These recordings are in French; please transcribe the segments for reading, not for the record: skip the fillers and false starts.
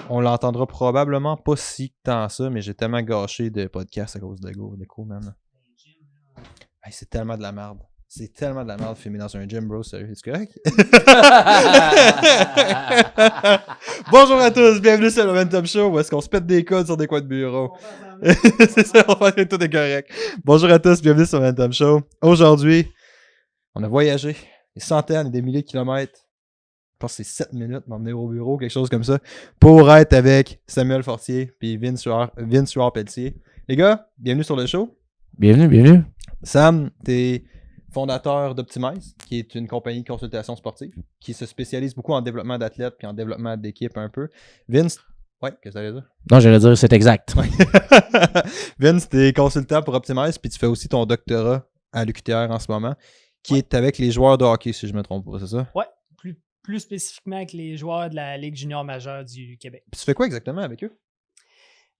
On l'entendra probablement pas si tant ça, mais j'ai tellement gâché de podcasts à cause de Go, man. Hey, c'est tellement de la merde. C'est tellement de la merde de filmer dans un gym, bro. Sérieux, c'est correct? Bonjour à tous, bienvenue sur le Momentum Show où est-ce qu'on se pète des codes sur des coins de bureau. C'est ça, on fait que tout est correct. Bonjour à tous, bienvenue sur le Momentum Show. Aujourd'hui, on a voyagé des centaines et des milliers de kilomètres. Je pense que c'est 7 minutes, m'emmener au bureau, quelque chose comme ça, pour être avec Samuel Fortier puis Vince Huard-Pelletier. Les gars, bienvenue sur le show. Bienvenue. Sam, t'es fondateur d'Optimize, qui est une compagnie de consultation sportive, qui se spécialise beaucoup en développement d'athlètes puis en développement d'équipe un peu. Vince, ouais, qu'est-ce que t'allais dire? Non, j'allais dire c'est exact. Vince, t'es consultant pour Optimize, puis tu fais aussi ton doctorat à l'UQTR en ce moment, qui est avec les joueurs de hockey, si je me trompe pas, c'est ça? Ouais, plus spécifiquement avec les joueurs de la Ligue junior majeure du Québec. Puis tu fais quoi exactement avec eux?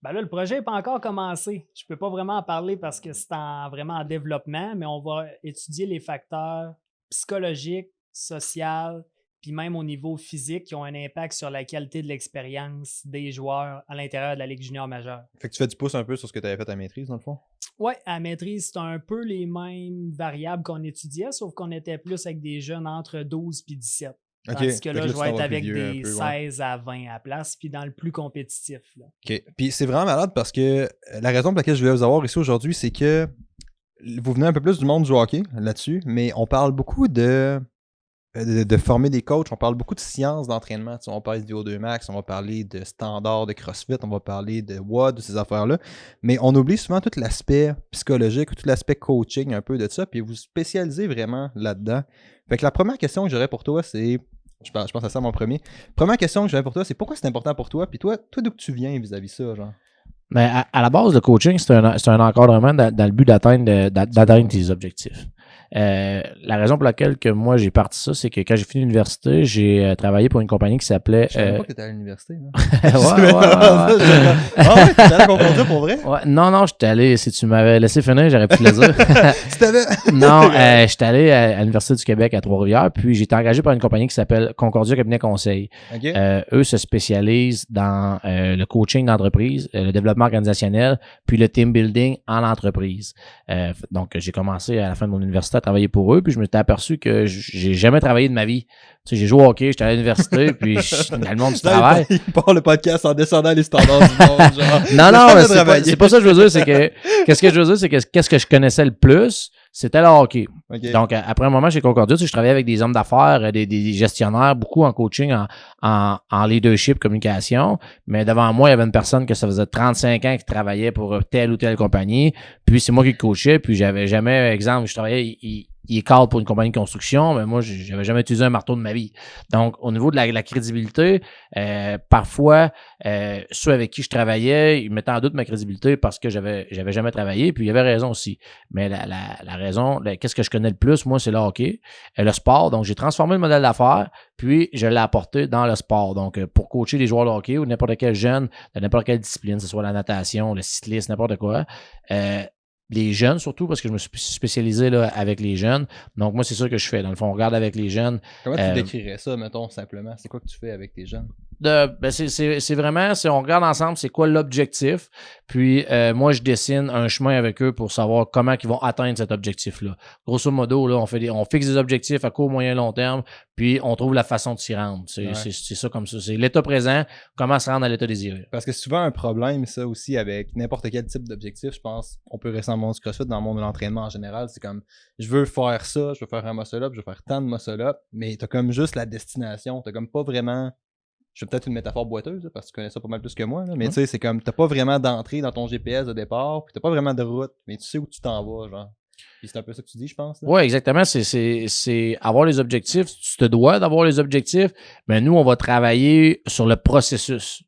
Ben là, le projet n'est pas encore commencé. Je ne peux pas vraiment en parler parce que c'est vraiment en développement, mais on va étudier les facteurs psychologiques, sociaux, puis même au niveau physique qui ont un impact sur la qualité de l'expérience des joueurs à l'intérieur de la Ligue junior majeure. Fait que tu fais du pouce un peu sur ce que tu avais fait à maîtrise, dans le fond? Oui, à maîtrise, c'est un peu les mêmes variables qu'on étudiait, sauf qu'on était plus avec des jeunes entre 12 et 17. Tandis que là, je vais être avec des 16 à 20 à la place, puis dans le plus compétitif. Là. OK. Puis c'est vraiment malade parce que la raison pour laquelle je voulais vous avoir ici aujourd'hui, c'est que vous venez un peu plus du monde du hockey là-dessus, mais on parle beaucoup de former des coachs, on parle beaucoup de sciences d'entraînement. On parle du VO2 max, on va parler de standards de CrossFit, on va parler de WOD, de ces affaires-là. Mais on oublie souvent tout l'aspect psychologique ou tout l'aspect coaching un peu de ça, puis vous spécialisez vraiment là-dedans. Fait que la première question que j'aurais pour toi, c'est... Je pense à ça mon premier. Première question que j'avais pour toi, c'est pourquoi c'est important pour toi? Puis toi d'où que tu viens vis-à-vis ça, genre? Mais à la base, le coaching, c'est un encadrement dans le but d'atteindre tes objectifs. La raison pour laquelle que moi j'ai parti ça, c'est que quand j'ai fini l'université, j'ai travaillé pour une compagnie qui s'appelait... Je savais pas que t'étais à l'université. ouais. Ah ouais, t'étais allé à Concordia pour vrai? Ouais, non, j'étais allé, si tu m'avais laissé finir, j'aurais pu te le dire. Non, j'étais allé à l'Université du Québec à Trois-Rivières, puis j'ai été engagé par une compagnie qui s'appelle Concordia Cabinet Conseil. Okay. Eux se spécialisent dans le coaching d'entreprise, le développement organisationnel, puis le team building en entreprise. Donc, j'ai commencé à la fin de mon université à travailler pour eux, puis je me suis aperçu que j'ai jamais travaillé de ma vie. Tu sais, j'ai joué au hockey, j'étais à l'université, puis dans le monde du travail. Il part le podcast en descendant les standards du monde, genre. Non, mais c'est pas ça que je veux dire, c'est que qu'est-ce que je veux dire, c'est que qu'est-ce que je connaissais le plus, c'était le hockey. Okay. Donc, après un moment chez Concordia, tu sais, je travaillais avec des hommes d'affaires, des gestionnaires, beaucoup en coaching, en leadership, communication. Mais devant moi, il y avait une personne que ça faisait 35 ans qui travaillait pour telle ou telle compagnie. Puis c'est moi qui le coachais, puis j'avais jamais, exemple, je travaillais, il est cadre pour une compagnie de construction, mais moi, j'avais jamais utilisé un marteau de ma vie. Donc, au niveau de la crédibilité, parfois, ceux avec qui je travaillais, ils mettaient en doute ma crédibilité parce que j'avais jamais travaillé, puis il y avait raison aussi. Mais la raison, qu'est-ce que je connais le plus, moi, c'est le hockey, le sport. Donc, j'ai transformé le modèle d'affaires, puis je l'ai apporté dans le sport. Donc, pour coacher les joueurs de hockey ou n'importe quel jeune, de n'importe quelle discipline, que ce soit la natation, le cyclisme, n'importe quoi, les jeunes surtout, parce que je me suis spécialisé là, avec les jeunes. Donc, moi, c'est ça que je fais. Dans le fond, on regarde avec les jeunes. Comment tu décrirais ça, mettons, simplement? C'est quoi que tu fais avec tes jeunes? C'est vraiment, on regarde ensemble, c'est quoi l'objectif. Puis, moi, je dessine un chemin avec eux pour savoir comment ils vont atteindre cet objectif-là. Grosso modo, là, on fixe des objectifs à court, moyen, long terme, puis on trouve la façon de s'y rendre. C'est ça comme ça. C'est l'état présent, comment se rendre à l'état désiré. Parce que c'est souvent un problème, ça aussi, avec n'importe quel type d'objectif. Je pense, on peut rester dans le monde du CrossFit, dans le monde de l'entraînement en général. C'est comme, je veux faire ça, je veux faire un muscle-up, je veux faire tant de muscle-up, mais t'as comme juste la destination. T'as comme pas vraiment... Je fais peut-être une métaphore boiteuse, parce que tu connais ça pas mal plus que moi, là, mais tu sais, c'est comme, t'as pas vraiment d'entrée dans ton GPS de départ, puis t'as pas vraiment de route, mais tu sais où tu t'en vas, genre. Puis c'est un peu ça que tu dis, je pense. Oui, exactement. C'est avoir les objectifs. Tu te dois d'avoir les objectifs, mais nous, on va travailler sur le processus.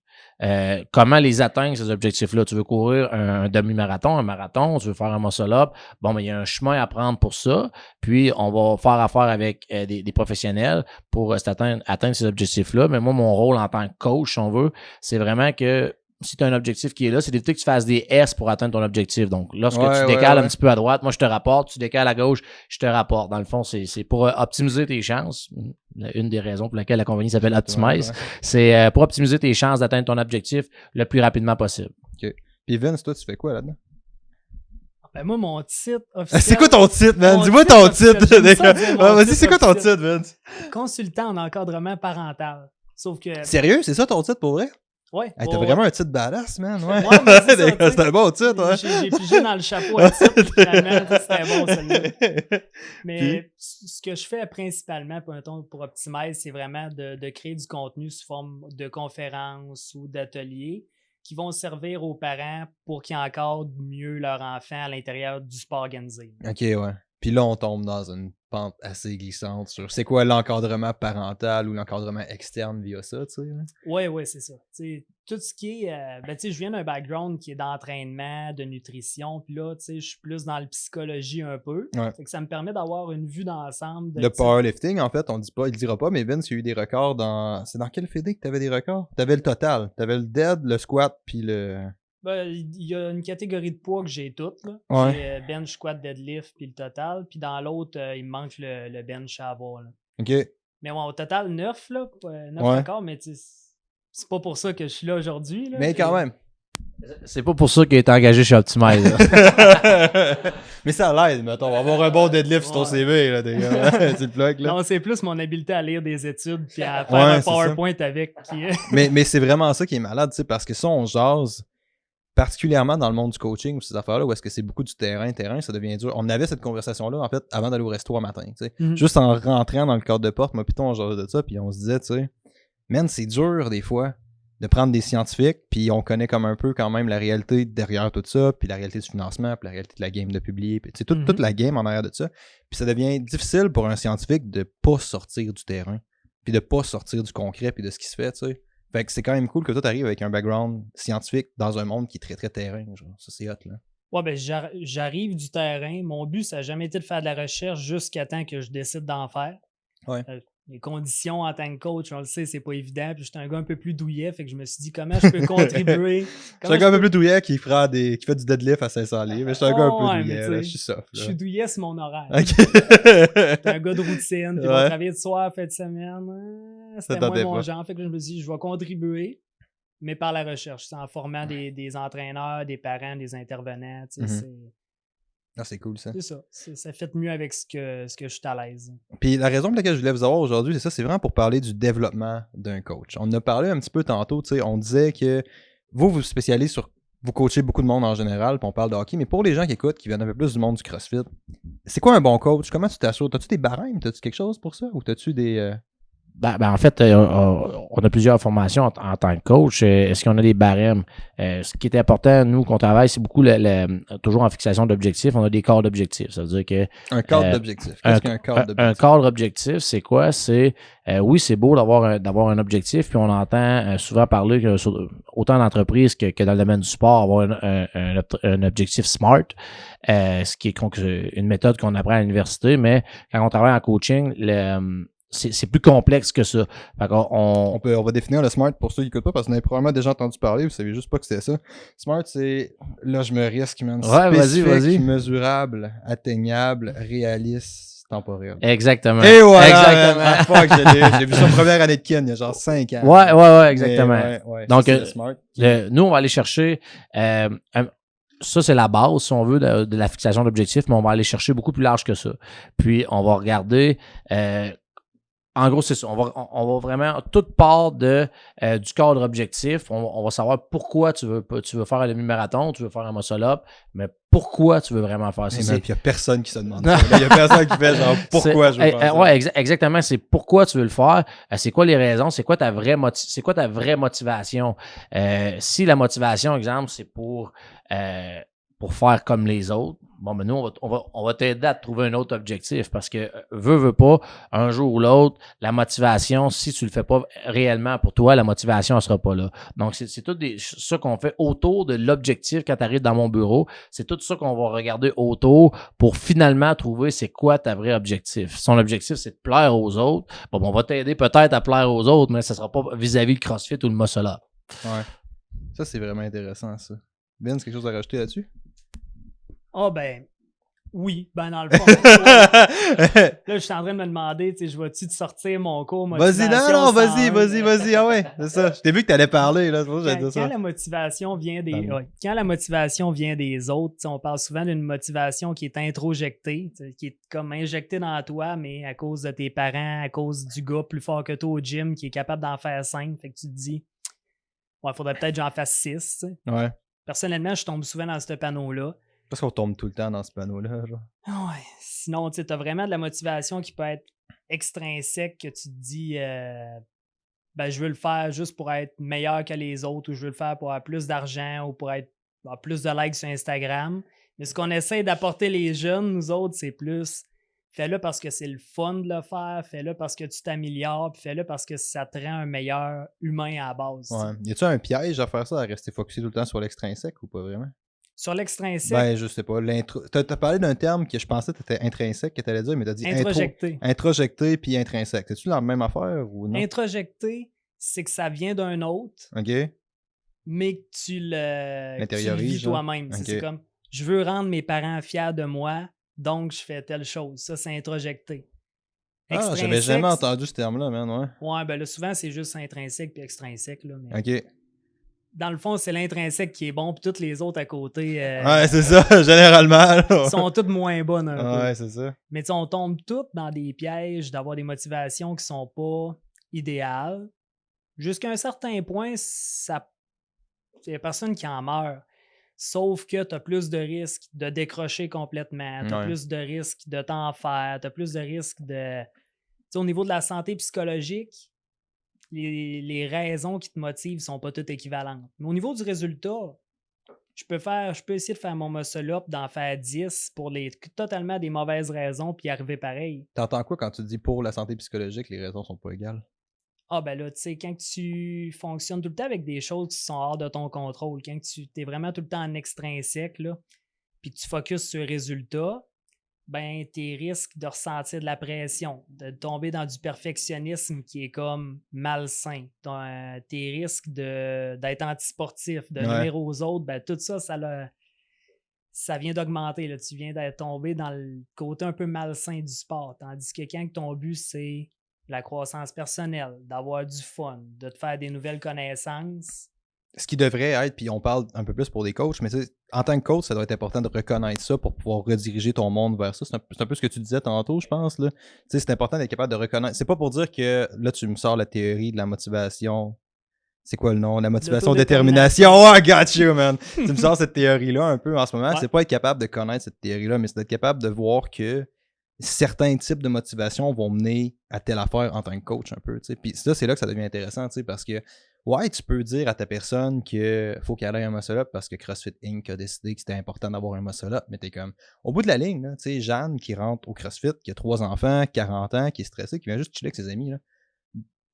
Comment les atteindre, ces objectifs-là? Tu veux courir un demi-marathon, un marathon, tu veux faire un muscle-up. Bon, mais il y a un chemin à prendre pour ça. Puis, on va faire affaire avec des professionnels pour atteindre ces objectifs-là. Mais moi, mon rôle en tant que coach, si on veut, c'est vraiment que si tu as un objectif qui est là, c'est d'éviter que tu fasses des S pour atteindre ton objectif. Donc, lorsque tu décales un petit peu à droite, moi, je te rapporte. Tu décales à gauche, je te rapporte. Dans le fond, c'est pour optimiser tes chances. Une des raisons pour laquelle la compagnie s'appelle Optimize. C'est pour optimiser tes chances d'atteindre ton objectif le plus rapidement possible. OK. Puis Vince, toi, tu fais quoi là-dedans? Ben moi, mon titre officiel... C'est quoi ton titre, man? Dis-moi ton titre. Vas-y, c'est quoi ton titre, Vince? Consultant en encadrement parental. Sauf que... Sérieux? C'est ça ton titre pour vrai? Ouais. Hey, t'as vraiment un titre badass, man. Ouais, c'est un bon titre, ouais. J'ai pigé dans le chapeau un titre, finalement, c'était bon, celui-là. Mais ce que je fais principalement pour Optimize, c'est vraiment de créer du contenu sous forme de conférences ou d'ateliers qui vont servir aux parents pour qu'ils encadrent mieux leur enfant à l'intérieur du sport organisé. OK, ouais. Puis là, on tombe dans une pente assez glissante sur c'est quoi l'encadrement parental ou l'encadrement externe via ça, tu sais. Oui, c'est ça. T'sais, tout ce qui est... je viens d'un background qui est d'entraînement, de nutrition, puis là, je suis plus dans la psychologie un peu. Ouais. Fait que ça me permet d'avoir une vue d'ensemble. Le powerlifting, en fait, on dit pas, il dira pas, mais Vince, il y a eu des records dans... C'est dans quel fédé que t'avais des records? T'avais le total. T'avais le dead, le squat, puis le... Il y a une catégorie de poids que j'ai toutes. Là. Ouais. J'ai bench, squat, deadlift, puis le total. Puis dans l'autre, il me manque le bench à avoir. Là. OK. Mais au total, 9 records, mais c'est pas pour ça que je suis là aujourd'hui. Mais quand même. C'est pas pour ça qu'il est engagé chez Optimize. Mais ça l'aide, mettons. On va avoir un bon deadlift sur ton CV, là, des gars. Tu le plugues, là. Non, c'est plus mon habileté à lire des études puis à faire un PowerPoint avec. mais c'est vraiment ça qui est malade, tu sais, parce que ça, on jase particulièrement dans le monde du coaching ou ces affaires-là, où est-ce que c'est beaucoup du terrain, ça devient dur. On avait cette conversation-là, en fait, avant d'aller au resto un matin, tu sais. Juste en rentrant dans le cadre de porte, moi, puis on jasait de ça, puis on se disait, tu sais, man, c'est dur, des fois, de prendre des scientifiques, puis on connaît comme un peu quand même la réalité derrière tout ça, puis la réalité du financement, puis la réalité de la game de publier, puis tu sais, toute la game en arrière de ça. Puis ça devient difficile pour un scientifique de pas sortir du terrain, puis de pas sortir du concret, puis de ce qui se fait, tu sais. Fait que c'est quand même cool que toi t'arrives avec un background scientifique dans un monde qui est très très terrain, genre. Ça c'est hot, là. Ouais, ben j'arrive du terrain. Mon but, ça n'a jamais été de faire de la recherche jusqu'à temps que je décide d'en faire. Ouais. Les conditions en tant que coach, on le sait, c'est pas évident. Puis j'étais un gars un peu plus douillet, fait que je me suis dit comment je peux contribuer. Je suis un gars un peu plus douillet qui fait du deadlift à 500 livres. Mais je suis un gars un peu douillet, là, je suis soft. Là. Je suis douillet, c'est mon horaire. Okay. J'étais un gars de routine, puis on travaillait de soir, fin de semaine. C'était moins mon genre, fait que je me suis dit, je vais contribuer, mais par la recherche. C'est en formant des entraîneurs, des parents, des intervenants. C'est cool, ça. C'est ça. Ça fait mieux avec ce que je suis à l'aise. Puis la raison pour laquelle je voulais vous avoir aujourd'hui, c'est ça, c'est vraiment pour parler du développement d'un coach. On en a parlé un petit peu tantôt, tu sais, on disait que vous spécialisez sur... Vous coachez beaucoup de monde en général, puis on parle de hockey, mais pour les gens qui écoutent, qui viennent un peu plus du monde du CrossFit, c'est quoi un bon coach? Comment tu t'assures? T'as-tu des barèmes? T'as-tu quelque chose pour ça? Ou t'as-tu des... En fait, on a plusieurs formations en tant que coach. Est-ce qu'on a des barèmes? Ce qui est important, nous, qu'on travaille, c'est beaucoup toujours en fixation d'objectifs. On a des cadres d'objectifs. Ça veut dire que... Un cadre d'objectif. Qu'est-ce qu'un cadre d'objectif? Un cadre objectif, c'est quoi? C'est... oui, c'est beau d'avoir un objectif, puis on entend souvent parler que autant d'entreprises que dans le domaine du sport, avoir un objectif SMART, ce qui est une méthode qu'on apprend à l'université, mais quand on travaille en coaching, c'est plus complexe que ça. On va définir le SMART pour ceux qui n'écoutent pas, parce que vous avez probablement déjà entendu parler, vous savez juste pas que c'était ça. SMART, c'est... Là, je me risque, man. Ouais, spécifique, vas-y. Mesurable, atteignable, réaliste, temporel. Exactement. Et voilà! Exactement. J'ai vu ça en première année de kin, il y a genre 5 ans. Ouais, exactement. Ouais, donc, ça, SMART. Nous, on va aller chercher... ça, c'est la base, si on veut, de la fixation d'objectifs, mais on va aller chercher beaucoup plus large que ça. Puis, on va regarder... en gros, c'est ça. On va vraiment... Toute part du cadre objectif, on va savoir pourquoi tu veux faire un demi-marathon, tu veux faire un muscle-up, mais pourquoi tu veux vraiment faire ça. Puis il n'y a personne qui se demande ça. Il n'y a personne qui fait genre pourquoi je veux faire ça. Ouais, exactement. C'est pourquoi tu veux le faire. C'est quoi les raisons? C'est quoi ta vraie motivation? Si la motivation, exemple, c'est pour faire comme les autres, bon, ben nous, on va t'aider à trouver un autre objectif parce que veux pas, un jour ou l'autre, la motivation, si tu le fais pas réellement pour toi, la motivation ne sera pas là. Donc, c'est tout ça qu'on fait autour de l'objectif quand tu arrives dans mon bureau. C'est tout ça qu'on va regarder autour pour finalement trouver c'est quoi ta vraie objectif. Son objectif, c'est de plaire aux autres. Bon, on va t'aider peut-être à plaire aux autres, mais ça sera pas vis-à-vis le CrossFit ou le muscle-up. Ouais. Ça, c'est vraiment intéressant, ça. Vince, quelque chose à rajouter là-dessus? Ah, ben, oui. Ben, dans le fond, là, je suis en train de me demander, tu sais, je vais-tu te sortir mon cours motivation? Vas-y, non, vas-y. Ah ouais, c'est ça. Je t'ai vu que t'allais parler, là. C'est pour ça que j'allais dire ça. Quand la motivation vient quand la motivation vient des autres, on parle souvent d'une motivation qui est introjectée, qui est comme injectée dans toi, mais à cause de tes parents, à cause du gars plus fort que toi au gym qui est capable d'en faire 5. Fait que tu te dis, ouais, faudrait peut-être que j'en fasse 6. Ouais. Personnellement, je tombe souvent dans ce panneau-là. Parce qu'on tombe tout le temps dans ce panneau-là, genre. Ouais. Sinon, tu as vraiment de la motivation qui peut être extrinsèque, que tu te dis, ben, je veux le faire juste pour être meilleur que les autres, ou je veux le faire pour avoir plus d'argent, ou pour avoir plus de likes sur Instagram. Mais ce qu'on essaie d'apporter les jeunes, nous autres, c'est plus fais-le parce que c'est le fun de le faire, fais-le parce que tu t'améliores, puis fais-le parce que ça te rend un meilleur humain à la base. Ouais. Y a-tu un piège à faire ça, à rester focusé tout le temps sur l'extrinsèque ou pas vraiment? Sur l'extrinsèque. Ben, je sais pas. T'as parlé d'un terme que je pensais que t'étais intrinsèque, que t'allais dire, mais t'as dit introjecté. Introjecté puis intrinsèque. C'est-tu la même affaire ou non? Introjecté, c'est que ça vient d'un autre, OK. mais que tu le vis toi-même. Okay. C'est comme, je veux rendre mes parents fiers de moi, donc je fais telle chose. Ça, c'est introjecté. Ah, j'avais jamais entendu ce terme-là, man, ouais. Ouais, ben là, souvent, c'est juste intrinsèque puis extrinsèque, là. Mais... OK. Dans le fond, c'est l'intrinsèque qui est bon, puis toutes les autres à côté... ouais, c'est ça, généralement. sont toutes moins bonnes un peu. Ouais, c'est ça. Mais tu sais, on tombe toutes dans des pièges d'avoir des motivations qui sont pas idéales. Jusqu'à un certain point, il n'y a personne qui en meurt. Sauf que tu as plus de risques de décrocher complètement, tu as plus de risques de t'en faire, tu as plus de risques de... Tu sais, au niveau de la santé psychologique, les raisons qui te motivent sont pas toutes équivalentes. Mais au niveau du résultat, je peux essayer de faire mon muscle-up, d'en faire 10 pour totalement des mauvaises raisons, puis y arriver pareil. T'entends quoi quand tu dis pour la santé psychologique, les raisons sont pas égales? Ah ben là, tu sais, quand tu fonctionnes tout le temps avec des choses qui sont hors de ton contrôle, quand tu es vraiment tout le temps en extrinsèque, là, puis que tu focuses sur le résultat, ben tes risques de ressentir de la pression, de tomber dans du perfectionnisme qui est comme malsain. Tes risques d'être antisportif, de nuire aux autres, ben tout ça, ça vient d'augmenter. Là. Tu viens d'être tombé dans le côté un peu malsain du sport. Tandis que quand ton but, c'est la croissance personnelle, d'avoir du fun, de te faire des nouvelles connaissances. Ce qui devrait être, puis on parle un peu plus pour des coachs, mais en tant que coach, ça doit être important de reconnaître ça pour pouvoir rediriger ton monde vers ça. C'est un peu ce que tu disais tantôt, je pense. Là. C'est important d'être capable de reconnaître. C'est pas pour dire que là, tu me sors la théorie de la motivation. C'est quoi le nom? La motivation détermination. Oh, I got you, man! Tu me sors cette théorie-là un peu en ce moment. Ouais. C'est pas être capable de connaître cette théorie-là, mais c'est d'être capable de voir que certains types de motivation vont mener à telle affaire en tant que coach un peu. Puis ça, c'est là que ça devient intéressant, parce que ouais, tu peux dire à ta personne qu'il faut qu'elle ait un muscle-up parce que CrossFit Inc. a décidé que c'était important d'avoir un muscle-up, mais t'es comme, au bout de la ligne, là, Jeanne qui rentre au CrossFit, qui a 3 enfants, 40 ans, qui est stressée, qui vient juste chiller avec ses amis, là,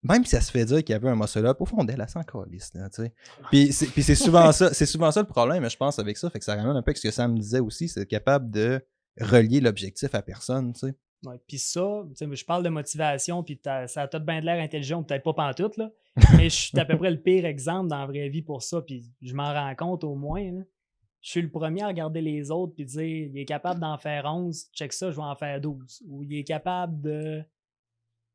même si ça se fait dire qu'il y avait un muscle-up, au fond d'elle, elle s'en calisse, là, tu sais. Puis c'est souvent ça le problème, je pense, avec ça, fait que ça ramène un peu à ce que Sam disait aussi, c'est être capable de relier l'objectif à personne, tu sais. Ouais, puis ça, je parle de motivation, puis ça a tout bien de l'air intelligent, peut-être pas pantoute, là, mais je suis à peu près le pire exemple dans la vraie vie pour ça, puis je m'en rends compte au moins. Là. Je suis le premier à regarder les autres puis dire, il est capable d'en faire 11, check ça, je vais en faire 12. Ou il est capable de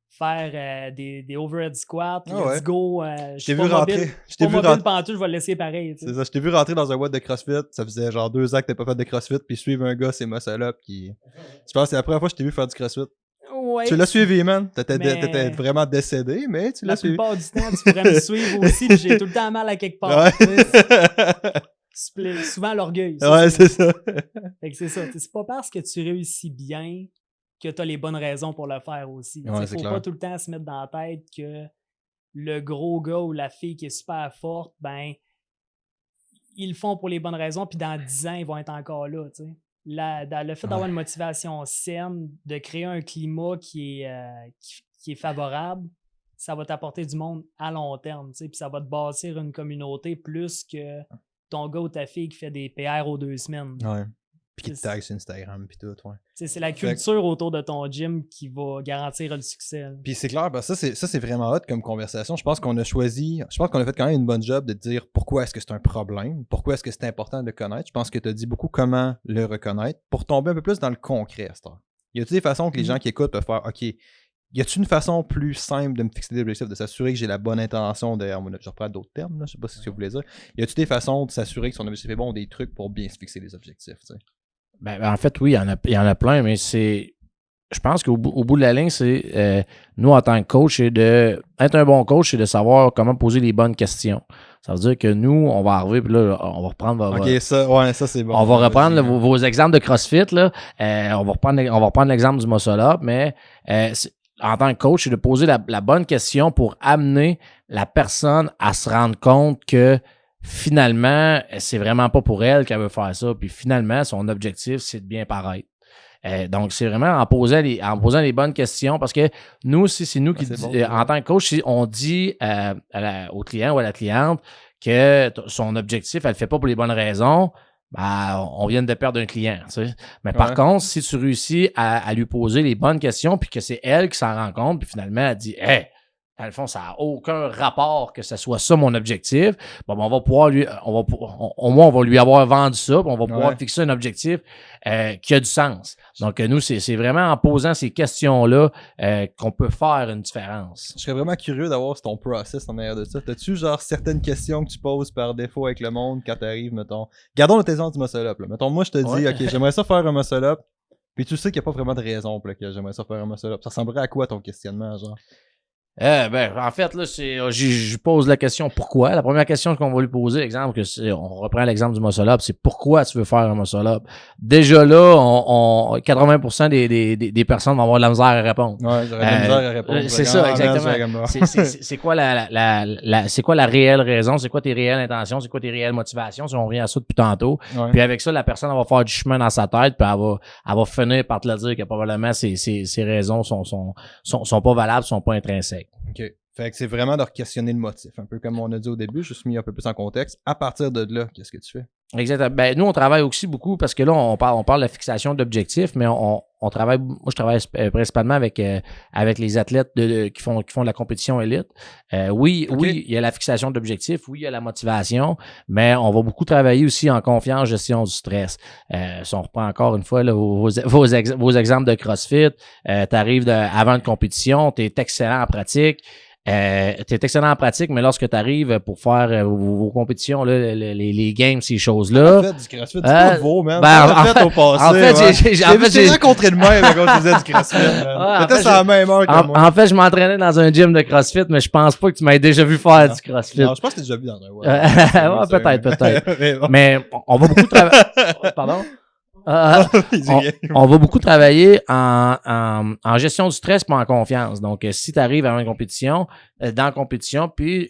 faire des overhead squats, let's go. Je t'ai vu rentrer. Je t'ai vu rentrer. Pantoute, je vais le laisser pareil. C'est ça, je t'ai vu rentrer dans un WOD de CrossFit. Ça faisait genre 2 ans que t'as pas fait de CrossFit, puis suivre un gars, c'est muscle-up qui. Je pense que c'est la première fois que je t'ai vu faire du CrossFit. Ouais. Tu l'as suivi, man. T'étais vraiment décédé, mais tu l'as suivi. La plupart du temps, tu pourrais me suivre aussi, puis j'ai tout le temps mal à quelque part. Ouais. Souvent l'orgueil. Ouais, c'est ça. Fait que c'est ça. C'est pas parce que tu réussis bien que tu as les bonnes raisons pour le faire aussi. Il faut pas tout le temps se mettre dans la tête que le gros gars ou la fille qui est super forte, ben, ils le font pour les bonnes raisons, puis dans 10 ans, ils vont être encore là. Le fait d'avoir une motivation saine, de créer un climat qui est favorable, ça va t'apporter du monde à long terme, puis ça va te bâtir une communauté plus que ton gars ou ta fille qui fait des PR aux 2 semaines. Ouais. Puis qui te tag sur Instagram, puis tout, ouais. C'est la culture autour de ton gym qui va garantir le succès. Puis c'est clair, ça c'est vraiment hot comme conversation. Je pense qu'on a fait quand même une bonne job de dire pourquoi est-ce que c'est un problème, pourquoi est-ce que c'est important de le connaître. Je pense que tu as dit beaucoup comment le reconnaître pour tomber un peu plus dans le concret à cette heure. Y a-t-il des façons que les gens qui écoutent peuvent faire, OK, y a-t-il une façon plus simple de me fixer des objectifs, de s'assurer que j'ai la bonne intention derrière mon objectif? Je reprends d'autres termes, là, je sais pas ce que vous voulez dire. Y a-t-il des façons de s'assurer que son objectif est bon, des trucs pour bien se fixer les objectifs, tu sais? Ben, en fait, oui, il y en a plein, mais je pense qu'au bout de la ligne, c'est nous, en tant que coach, être un bon coach, c'est de savoir comment poser les bonnes questions. Ça veut dire que nous, on va arriver, puis là, on va reprendre... ça c'est bon. On va reprendre vos exemples de CrossFit, là. On va reprendre l'exemple du muscle up, mais en tant que coach, c'est de poser la bonne question pour amener la personne à se rendre compte que finalement, c'est vraiment pas pour elle qu'elle veut faire ça. Puis finalement, son objectif, c'est de bien paraître. Donc, c'est vraiment en posant les bonnes questions parce que nous, c'est nous qui en tant que coach, si on dit au client ou à la cliente que son objectif, elle le fait pas pour les bonnes raisons, ben, on vient de perdre un client. Tu sais. Mais par contre, si tu réussis à lui poser les bonnes questions puis que c'est elle qui s'en rend compte, puis finalement, elle dit « Hey! » Dans le fond, ça n'a aucun rapport que ce soit ça mon objectif. Bon, ben, on va pouvoir au moins, on va lui avoir vendu ça, puis on va pouvoir fixer un objectif qui a du sens. Donc, nous, c'est vraiment en posant ces questions-là qu'on peut faire une différence. Je serais vraiment curieux d'avoir ton process en arrière de ça. T'as-tu genre certaines questions que tu poses par défaut avec le monde quand t'arrives, mettons. Gardons le exemple du muscle up. Là. Mettons, moi, je te dis, OK, j'aimerais ça faire un muscle up, puis tu sais qu'il n'y a pas vraiment de raison pour laquelle j'aimerais ça faire un muscle up. Ça ressemblerait à quoi ton questionnement, genre? En fait, là, je pose la question pourquoi. La première question qu'on va lui poser, exemple, on reprend l'exemple du muscle up, c'est pourquoi tu veux faire un muscle up. Déjà là, 80% des personnes vont avoir de la misère à répondre. Ouais, j'aurais de la misère à répondre. C'est ça, exactement. C'est quoi c'est quoi la réelle raison? C'est quoi tes réelles intentions? C'est quoi tes réelles motivations? Si on revient à ça depuis tantôt. Ouais. Puis avec ça, la personne va faire du chemin dans sa tête, puis elle va finir par te le dire que probablement ses raisons sont pas valables, sont pas intrinsèques. OK. Fait que c'est vraiment de questionner le motif. Un peu comme on a dit au début, juste mis un peu plus en contexte. À partir de là, qu'est-ce que tu fais? Exactement. Ben, nous, on travaille aussi beaucoup parce que là, on parle de la fixation d'objectifs, mais on travaille, moi, je travaille principalement avec les athlètes qui font de la compétition élite. Oui, il y a la fixation d'objectifs, oui, il y a la motivation, mais on va beaucoup travailler aussi en confiance, gestion du stress. Si on reprend encore une fois là, vos exemples de CrossFit, t'arrives avant une compétition, t'es excellent en pratique. T'es excellent en pratique, mais lorsque tu arrives pour faire vos compétitions, là, les games, ces choses-là. En fait, du CrossFit, c'est pas nouveau, man. Au passé. J'ai rencontré de même quand tu disais du CrossFit, man. Peut-être à la même heure que moi. En fait, je m'entraînais dans un gym de CrossFit, mais je pense pas que tu m'aies déjà vu faire du CrossFit. Non, je pense que tu déjà vu dans un peut-être. Mais on va beaucoup travailler. Pardon? On va beaucoup travailler en gestion du stress mais en confiance. Donc, si tu arrives à une compétition, dans la compétition, puis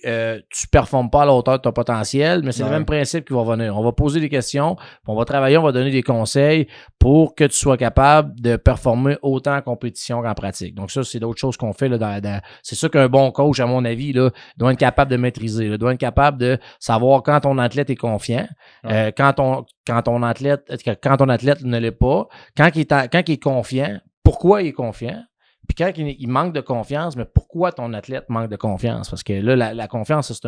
tu performes pas à la hauteur de ton potentiel, mais c'est le même principe qui va venir. On va poser des questions, puis on va travailler, on va donner des conseils pour que tu sois capable de performer autant en compétition qu'en pratique. Donc, ça, c'est d'autres choses qu'on fait. Là, c'est ça qu'un bon coach, à mon avis, là, doit être capable de maîtriser. Là, doit être capable de savoir quand ton athlète est confiant, quand ton athlète ne l'est pas, quand il est confiant, pourquoi il est confiant, puis quand il manque de confiance, mais pourquoi ton athlète manque de confiance? Parce que là, la confiance,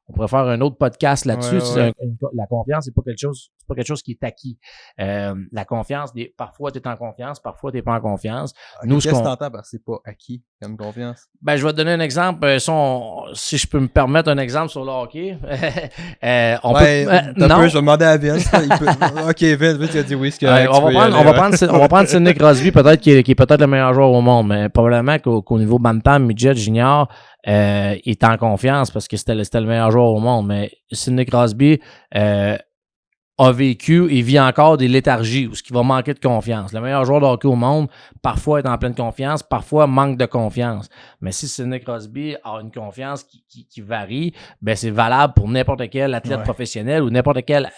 on pourrait faire un autre podcast là-dessus. La confiance, c'est pas quelque chose qui est acquis. La confiance, parfois tu es en confiance, parfois tu n'es pas en confiance. Qu'est-ce que tu entends par c'est pas acquis comme confiance? Ben, je vais te donner un exemple. Si je peux me permettre un exemple sur le hockey. Non. Je vais demander à Vince. OK, Vince, il a dit oui. On va prendre Sidney Crosby, peut-être qui est peut-être le meilleur joueur au monde, mais probablement qu'au niveau Bantam, Midget, Junior, il est en confiance parce que c'était le meilleur joueur au monde. Mais Sidney Crosby a vécu et vit encore des léthargies où ce qui va manquer de confiance. Le meilleur joueur de hockey au monde, parfois est en pleine confiance, parfois manque de confiance. Mais si Sidney Crosby a une confiance qui varie, ben c'est valable pour n'importe quel athlète professionnel ou n'importe quel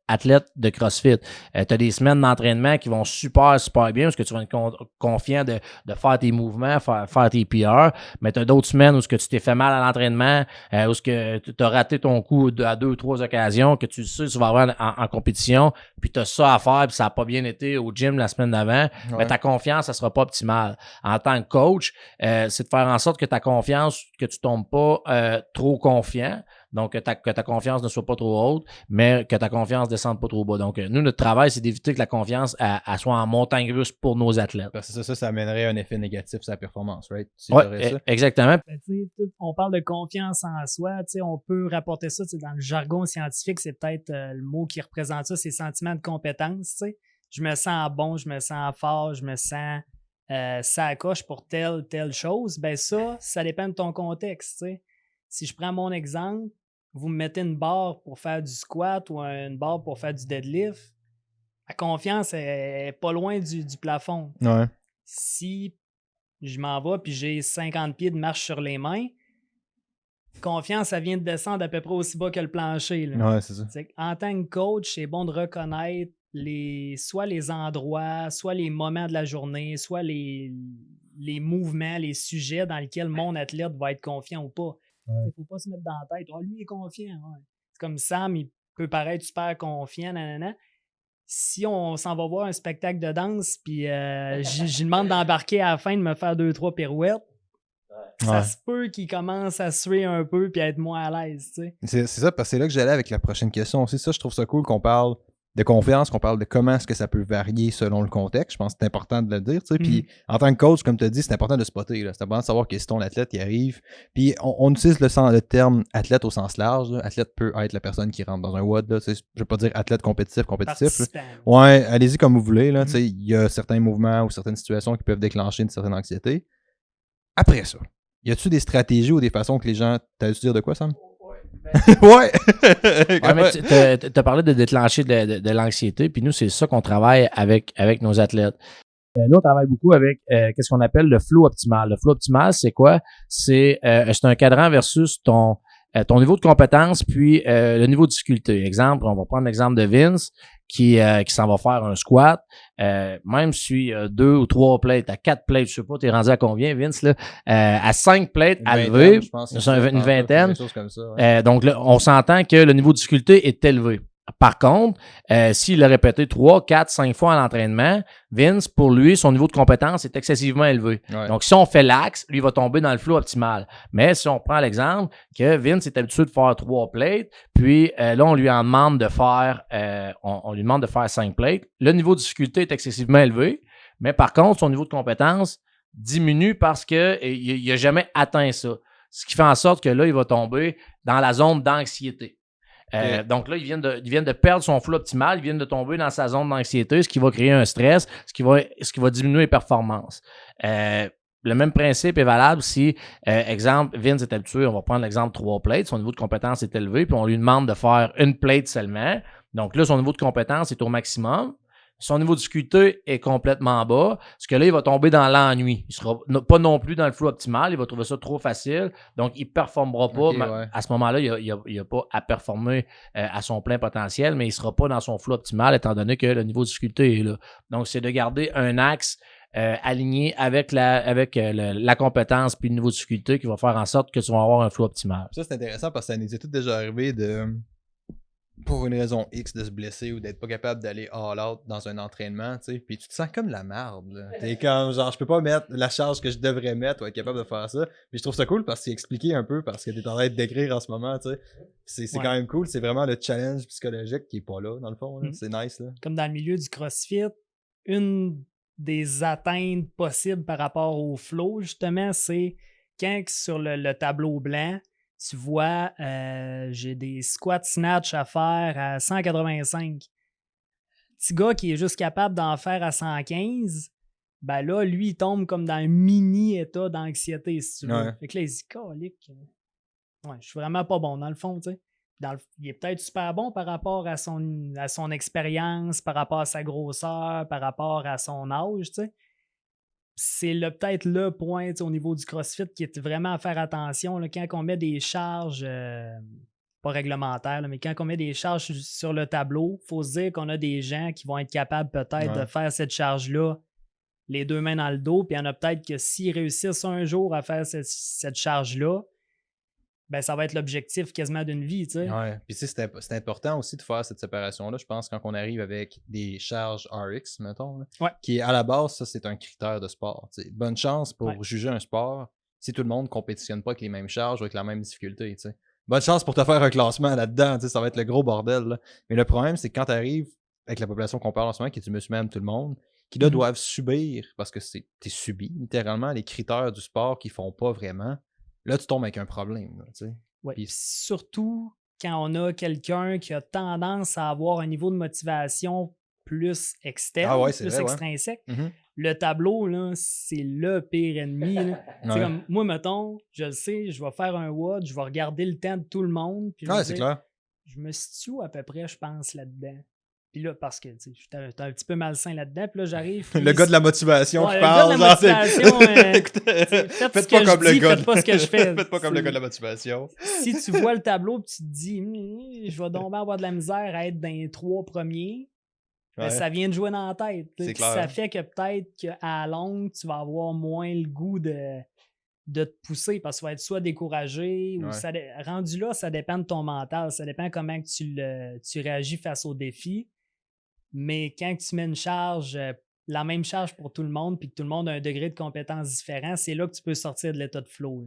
athlète de CrossFit. Tu as des semaines d'entraînement qui vont super, super bien parce que tu vas être confiant de faire tes mouvements, faire tes PR, mais tu as d'autres semaines où ce que tu t'es fait mal à l'entraînement, où ce que tu as raté ton coup à 2 ou 3 occasions, que tu sais tu vas avoir en compétition, puis tu as ça à faire, puis ça n'a pas bien été au gym la semaine d'avant, mais ta confiance, ça sera pas optimale. En tant que coach, c'est de faire en sorte que ta confiance, que tu tombes pas trop confiant, donc que ta confiance ne soit pas trop haute, mais que ta confiance ne descende pas trop bas. Donc, nous, notre travail, c'est d'éviter que la confiance elle soit en montagne russe pour nos athlètes. Parce que ça amènerait un effet négatif sur la performance, right? Si oui, exactement. On parle de confiance en soi, on peut rapporter ça dans le jargon scientifique, c'est peut-être le mot qui représente ça, c'est sentiment de compétence. T'sais. Je me sens bon, je me sens fort, je me sens ça accroche pour telle chose. Ben ça dépend de ton contexte. T'sais. Si je prends mon exemple, vous me mettez une barre pour faire du squat ou une barre pour faire du deadlift, la confiance est pas loin du plafond. Ouais. Si je m'en vais puis j'ai 50 pieds de marche sur les mains, confiance, ça vient de descendre à peu près aussi bas que le plancher. Là. Ouais, c'est ça. En tant que coach, c'est bon de reconnaître soit les endroits, soit les moments de la journée, soit les mouvements, les sujets dans lesquels mon athlète va être confiant ou pas. Il ne faut pas se mettre dans la tête. Lui, il est confiant. Ouais. C'est comme Sam, il peut paraître super confiant, nanana. Si on s'en va voir un spectacle de danse, puis j'y demande d'embarquer à la fin, de me faire 2-3 pirouettes, ça se peut qu'il commence à suer un peu puis à être moins à l'aise. C'est ça, parce que c'est là que j'allais avec la prochaine question aussi. Ça, je trouve ça cool qu'on parle de confiance, qu'on parle de comment est-ce que ça peut varier selon le contexte. Je pense que c'est important de le dire. Puis en tant que coach, comme tu as dit, c'est important de spotter. C'est important de savoir que si ton athlète il arrive. Puis on utilise le terme athlète au sens large. Là. Athlète peut être la personne qui rentre dans un WOD. Là. Je ne veux pas dire athlète compétitif. Ouais, allez-y comme vous voulez. Il y a certains mouvements ou certaines situations qui peuvent déclencher une certaine anxiété. Après ça, y a-tu des stratégies ou des façons que les gens... T'as-tu dire de quoi, Sam? Ouais! Mais tu as parlé de déclencher de l'anxiété, puis nous, c'est ça qu'on travaille avec nos athlètes. Nous, on travaille beaucoup avec qu'est-ce qu'on appelle le flow optimal. Le flow optimal, c'est quoi? C'est un cadran versus ton niveau de compétence puis le niveau de difficulté. Exemple, on va prendre l'exemple de Vince qui s'en va faire un squat. Même si 2 ou 3 plates, à 4 plates, je sais pas, t'es rendu à combien, Vince, là? À 5 plates à lever, une vingtaine. Comme ça, ouais. Donc là, on s'entend que le niveau de difficulté est élevé. Par contre, s'il l'a répété 3, 4, 5 fois à l'entraînement, Vince, pour lui, son niveau de compétence est excessivement élevé. Ouais. Donc, si on fait l'axe, lui, il va tomber dans le flow optimal. Mais si on prend l'exemple que Vince est habitué de faire 3 plates, puis là, on lui en demande de faire on lui demande de faire 5 plates, le niveau de difficulté est excessivement élevé, mais par contre, son niveau de compétence diminue parce qu'il n'a jamais atteint ça. Ce qui fait en sorte que là, il va tomber dans la zone d'anxiété. Donc là, ils viennent de perdre son flow optimal, ils viennent de tomber dans sa zone d'anxiété, ce qui va créer un stress, ce qui va diminuer les performances. Le même principe est valable si, exemple, Vince est habitué, on va prendre l'exemple 3 plates, son niveau de compétence est élevé, puis on lui demande de faire une plate seulement. Donc là, son niveau de compétence est au maximum. Son niveau de difficulté est complètement bas, parce que là, il va tomber dans l'ennui. Il ne sera pas non plus dans le flow optimal, il va trouver ça trop facile, donc il ne performera pas. Okay, ouais. À ce moment-là, il n'a pas à performer à son plein potentiel, mais il ne sera pas dans son flow optimal, étant donné que le niveau de difficulté est là. Donc, c'est de garder un axe aligné avec la compétence puis le niveau de difficulté qui va faire en sorte que tu vas avoir un flow optimal. Ça, c'est intéressant parce que ça nous est tout déjà arrivé pour une raison X de se blesser ou d'être pas capable d'aller all out dans un entraînement, tu sais, puis tu te sens comme la merde. T'es comme genre je peux pas mettre la charge que je devrais mettre ou être capable de faire ça. Puis je trouve ça cool parce que c'est expliqué un peu parce que t'es en train de décrire en ce moment, tu sais. C'est quand même cool, c'est vraiment le challenge psychologique qui est pas là dans le fond, là. C'est nice là. Comme dans le milieu du CrossFit, une des atteintes possibles par rapport au flow justement, c'est quand sur le tableau blanc tu vois, j'ai des squats snatch à faire à 185. Petit gars qui est juste capable d'en faire à 115, ben là, lui, il tombe comme dans un mini-état d'anxiété, si tu veux. Ouais. Fait que là, il se dit, calique, ouais, je suis vraiment pas bon, dans le fond, tu sais. Il est peut-être super bon par rapport à son expérience, par rapport à sa grosseur, par rapport à son âge, tu sais. C'est peut-être le point au niveau du CrossFit qui est vraiment à faire attention là, quand on met des charges pas réglementaire, là, mais quand on met des charges sur le tableau, il faut se dire qu'on a des gens qui vont être capables peut-être de faire cette charge-là les 2 mains dans le dos, puis il y en a peut-être que s'ils réussissent un jour à faire cette charge-là, ben ça va être l'objectif quasiment d'une vie, tu sais. Ouais, puis tu sais, c'est important aussi de faire cette séparation-là, je pense, quand on arrive avec des charges RX, mettons, là, qui à la base, ça, c'est un critère de sport. T'sais. Bonne chance pour juger un sport si tout le monde ne compétitionne pas avec les mêmes charges ou avec la même difficulté, tu sais. Bonne chance pour te faire un classement là-dedans, ça va être le gros bordel. Là. Mais le problème, c'est que quand tu arrives avec la population qu'on parle en ce moment, qui est du monsieur-même tout le monde, qui là doivent subir, parce que t'es subi littéralement, les critères du sport qu'ils font pas vraiment, là tu tombes avec un problème. Là, ouais. Puis surtout quand on a quelqu'un qui a tendance à avoir un niveau de motivation plus externe, plus extrinsèque. Le tableau, là, c'est le pire ennemi. Comme, moi, mettons, je le sais, je vais faire un WOD, je vais regarder le temps de tout le monde. Puis c'est clair. Je me situe à peu près, je pense, là-dedans. Puis là, parce que j'étais un petit peu malsain là-dedans, puis là, j'arrive. Le gars de la motivation, je parle. Le gars de la motivation, faites pas comme le gars. Faites pas ce que je fais. Faites pas comme le gars de la motivation. Si tu vois le tableau et tu te dis, je vais donc avoir de la misère à être dans les 3 premiers, ben, ça vient de jouer dans la tête. C'est clair. Ça fait que peut-être qu'à longue, tu vas avoir moins le goût de te pousser parce que tu vas être soit découragé ou rendu là, ça dépend de ton mental. Ça dépend comment que tu réagis face au défi. Mais quand tu mets une charge, la même charge pour tout le monde, puis que tout le monde a un degré de compétence différent, c'est là que tu peux sortir de l'état de flow.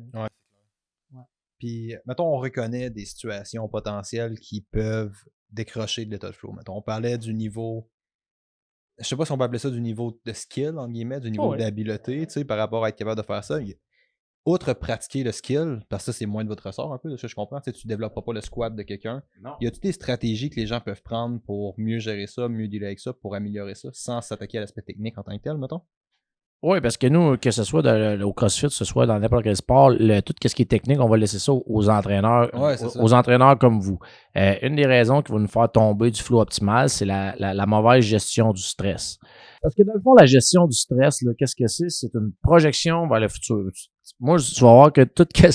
Puis, mettons, on reconnaît des situations potentielles qui peuvent décrocher de l'état de flow. Mettons, on parlait du niveau, je sais pas si on peut appeler ça du niveau de skill, entre guillemets, du niveau d'habileté, tu sais, par rapport à être capable de faire ça. Outre pratiquer le skill, parce que ça, c'est moins de votre ressort un peu, de ce que je comprends, tu ne développes pas le squat de quelqu'un. Y a-t-il des stratégies que les gens peuvent prendre pour mieux gérer ça, mieux dealer avec ça, pour améliorer ça, sans s'attaquer à l'aspect technique en tant que tel, mettons? Oui, parce que nous, que ce soit au CrossFit, que ce soit dans n'importe quel sport, tout ce qui est technique, on va laisser ça aux entraîneurs, aux entraîneurs comme vous. Une des raisons qui va nous faire tomber du flow optimal, c'est la mauvaise gestion du stress. Parce que dans le fond, la gestion du stress, qu'est-ce que c'est? C'est une projection vers le futur. Moi, tu vas voir que tout que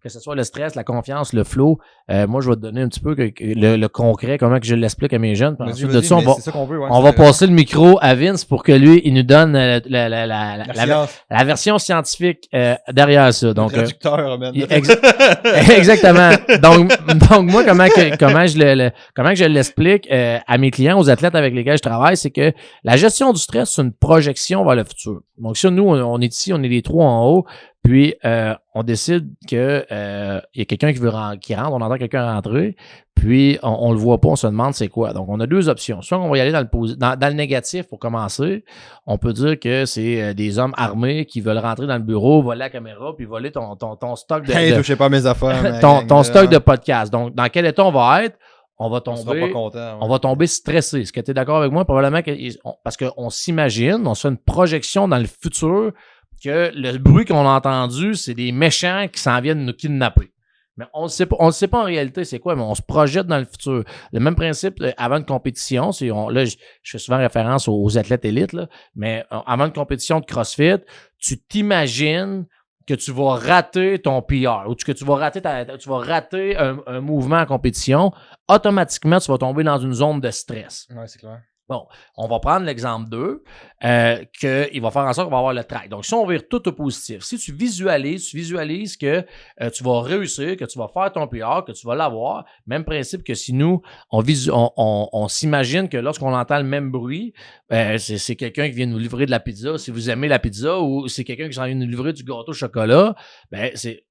ce soit le stress, la confiance, le flow, moi, je vais te donner un petit peu le concret, comment que je l'explique à mes jeunes. Ensuite de ça, on va passer le micro à Vince pour que lui, il nous donne la version scientifique derrière ça. Donc, le traducteur, exactement. Donc moi, comment que je l'explique à mes clients, aux athlètes avec lesquels je travaille, c'est que la gestion du stress, c'est une projection vers le futur. Donc, ça, nous, on est ici, on est les 3 en haut. Puis, on décide que y a quelqu'un qui rentre, on entend quelqu'un rentrer, puis on le voit pas, on se demande c'est quoi. Donc, on a 2 options. Soit on va y aller dans le négatif pour commencer. On peut dire que c'est des hommes armés qui veulent rentrer dans le bureau, voler la caméra, puis voler ton stock de... Hey, touchez pas mes affaires. ton stock de podcast. Donc, dans quel état on va être? On va tomber stressé. Est-ce que tu es d'accord avec moi? Probablement parce qu'on s'imagine, on se fait une projection dans le futur que le bruit qu'on a entendu, c'est des méchants qui s'en viennent nous kidnapper. Mais on ne sait pas en réalité c'est quoi, mais on se projette dans le futur. Le même principe avant une compétition, là, je fais souvent référence aux athlètes élites, là, mais avant une compétition de CrossFit, tu t'imagines que tu vas rater ton PR ou que tu vas rater un mouvement en compétition, automatiquement, tu vas tomber dans une zone de stress. Oui, c'est clair. Bon, on va prendre l'exemple 2, qu'il va faire en sorte qu'on va avoir le track. Donc, si on vire tout au positif, si tu visualises que tu vas réussir, que tu vas faire ton PR, que tu vas l'avoir, même principe que si nous, on s'imagine que lorsqu'on entend le même bruit, c'est quelqu'un qui vient nous livrer de la pizza, si vous aimez la pizza, ou c'est quelqu'un qui vient nous livrer du gâteau au chocolat,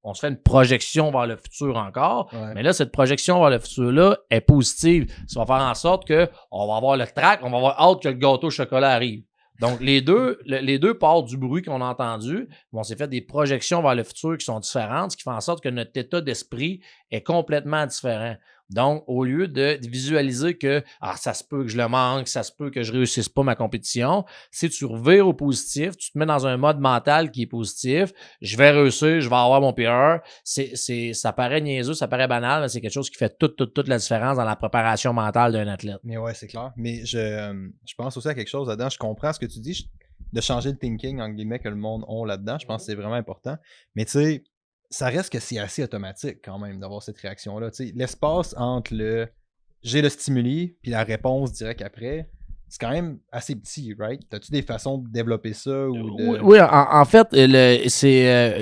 on se fait une projection vers le futur encore, mais là, cette projection vers le futur-là est positive. Ça va faire en sorte qu'on va avoir le track, on va avoir hâte que le gâteau au chocolat arrive. Donc, les deux partent du bruit qu'on a entendu. On s'est fait des projections vers le futur qui sont différentes, ce qui fait en sorte que notre état d'esprit est complètement différent. Donc, au lieu de visualiser que ça se peut que je le manque, ça se peut que je réussisse pas ma compétition, si tu revires au positif, tu te mets dans un mode mental qui est positif, je vais réussir, je vais avoir mon PR. Ça paraît niaiseux, ça paraît banal, mais c'est quelque chose qui fait toute la différence dans la préparation mentale d'un athlète. Mais ouais, c'est clair. Mais je pense aussi à quelque chose là-dedans. Je comprends ce que tu dis, de changer le thinking, entre guillemets, que le monde a là-dedans. Je pense que c'est vraiment important. Mais tu sais, ça reste que c'est assez automatique quand même d'avoir cette réaction-là. L'espace entre le j'ai le stimuli puis la réponse directe après, c'est quand même assez petit, right? As-tu des façons de développer ça? Ou de... Oui, en fait,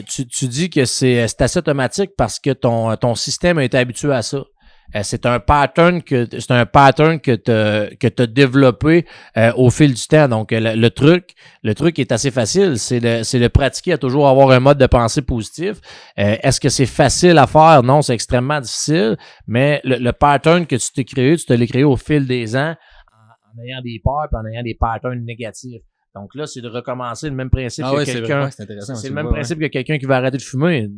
tu dis que c'est assez automatique parce que ton système a été habitué à ça. C'est un pattern que tu as développé au fil du temps. Donc, le truc est assez facile. C'est le pratiquer à toujours avoir un mode de pensée positif. Est-ce que c'est facile à faire? Non, c'est extrêmement difficile. Mais le pattern que tu t'es créé, tu te l'as créé au fil des ans en ayant des peurs et en ayant des patterns négatifs. Donc là, c'est de recommencer le même principe que quelqu'un. C'est le même principe que quelqu'un qui va arrêter de fumer.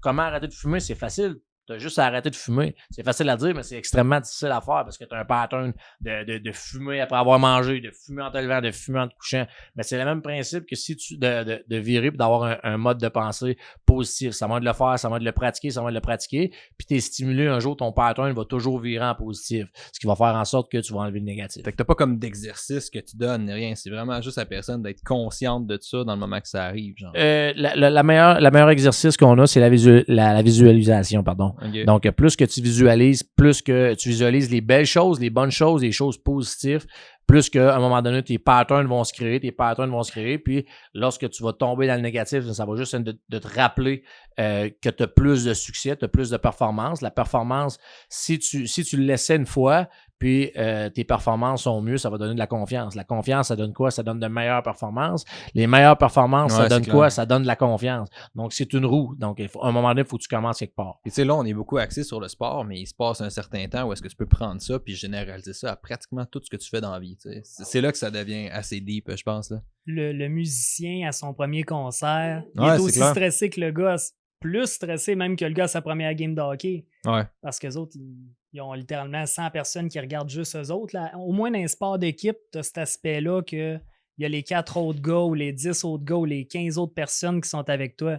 Comment arrêter de fumer? C'est facile. T'as juste à arrêter de fumer. C'est facile à dire, mais c'est extrêmement difficile à faire parce que t'as un pattern de fumer après avoir mangé, de fumer en te levant, de fumer en te couchant. Mais c'est le même principe que si tu de virer et d'avoir un mode de pensée positif. Ça va de le faire, ça va de le pratiquer, puis t'es stimulé un jour, ton pattern va toujours virer en positif. Ce qui va faire en sorte que tu vas enlever le négatif. Fait que t'as pas comme d'exercice que tu donnes, rien. C'est vraiment juste à la personne d'être consciente de ça dans le moment que ça arrive. Genre. La meilleure exercice qu'on a, c'est la visualisation, pardon. Okay. Donc, plus que tu visualises les belles choses, les bonnes choses, les choses positives, plus qu'à un moment donné, tes patterns vont se créer, puis lorsque tu vas tomber dans le négatif, ça va juste être de te rappeler que tu as plus de succès, tu as plus de performance. La performance, si tu le laissais une fois, puis tes performances sont mieux, ça va donner de la confiance. La confiance, ça donne quoi? Ça donne de meilleures performances. Les meilleures performances, ça donne quoi? Ça donne de la confiance. Donc, c'est une roue. Donc, à un moment donné, il faut que tu commences quelque part. Et tu sais, là, on est beaucoup axé sur le sport, mais il se passe un certain temps où est-ce que tu peux prendre ça puis généraliser ça à pratiquement tout ce que tu fais dans la vie. C'est là que ça devient assez deep, je pense. Là. Le musicien à son premier concert, il est aussi stressé que le gars, plus stressé même que le gars à sa première game de hockey. Ouais. Parce qu'eux autres, ils ont littéralement 100 personnes qui regardent juste eux autres. Là. Au moins, dans un sport d'équipe, tu as cet aspect-là qu'il y a les 4 autres gars ou les 10 autres gars ou les 15 autres personnes qui sont avec toi.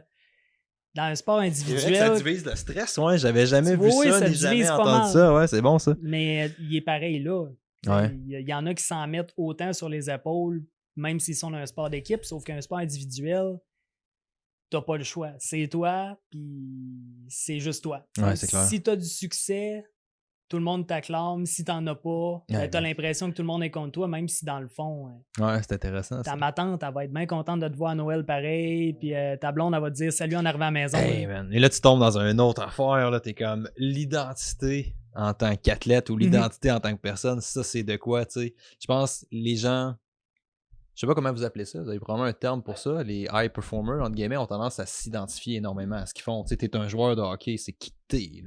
Dans un sport individuel... Ça divise le stress, ouais. J'avais jamais vu ça, ni jamais entendu ça. Ouais, c'est bon, ça. Mais il est pareil là. Ouais. Il y en a qui s'en mettent autant sur les épaules, même s'ils sont dans un sport d'équipe, sauf qu'un sport individuel, t'as pas le choix. C'est toi, puis c'est juste toi. Ouais, c'est clair. Si t'as du succès, tout le monde t'acclame. Si t'en as pas, t'as l'impression que tout le monde est contre toi, même si dans le fond... Ouais, c'est intéressant. Ma tante, elle va être bien contente de te voir à Noël pareil, puis ta blonde, elle va te dire « Salut en arrivant à la maison. Hey, man. Et là, tu tombes dans une autre affaire. Là, t'es comme l'identité en tant qu'athlète ou l'identité en tant que personne. Ça, c'est de quoi, tu sais. Je pense les gens... Je sais pas comment vous appelez ça. Vous avez probablement un terme pour ça. Les high performers, entre guillemets, ont tendance à s'identifier énormément à ce qu'ils font. Tu sais, t'es un joueur de hockey, c'est qui t'es.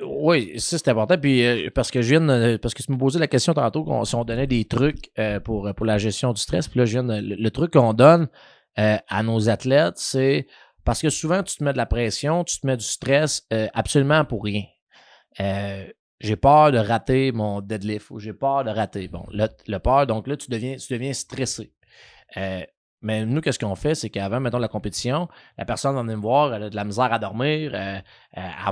Oui, ça c'est important. Puis parce que tu me posais la question tantôt si on donnait des trucs pour la gestion du stress. Puis là, le truc qu'on donne à nos athlètes, c'est parce que souvent tu te mets de la pression, tu te mets du stress absolument pour rien. J'ai peur de rater mon deadlift ou j'ai peur de rater. Bon, le peur, donc là, tu deviens stressé. Mais nous, qu'est-ce qu'on fait? C'est qu'avant, mettons, la compétition, la personne va venir me voir, elle a de la misère à dormir, elle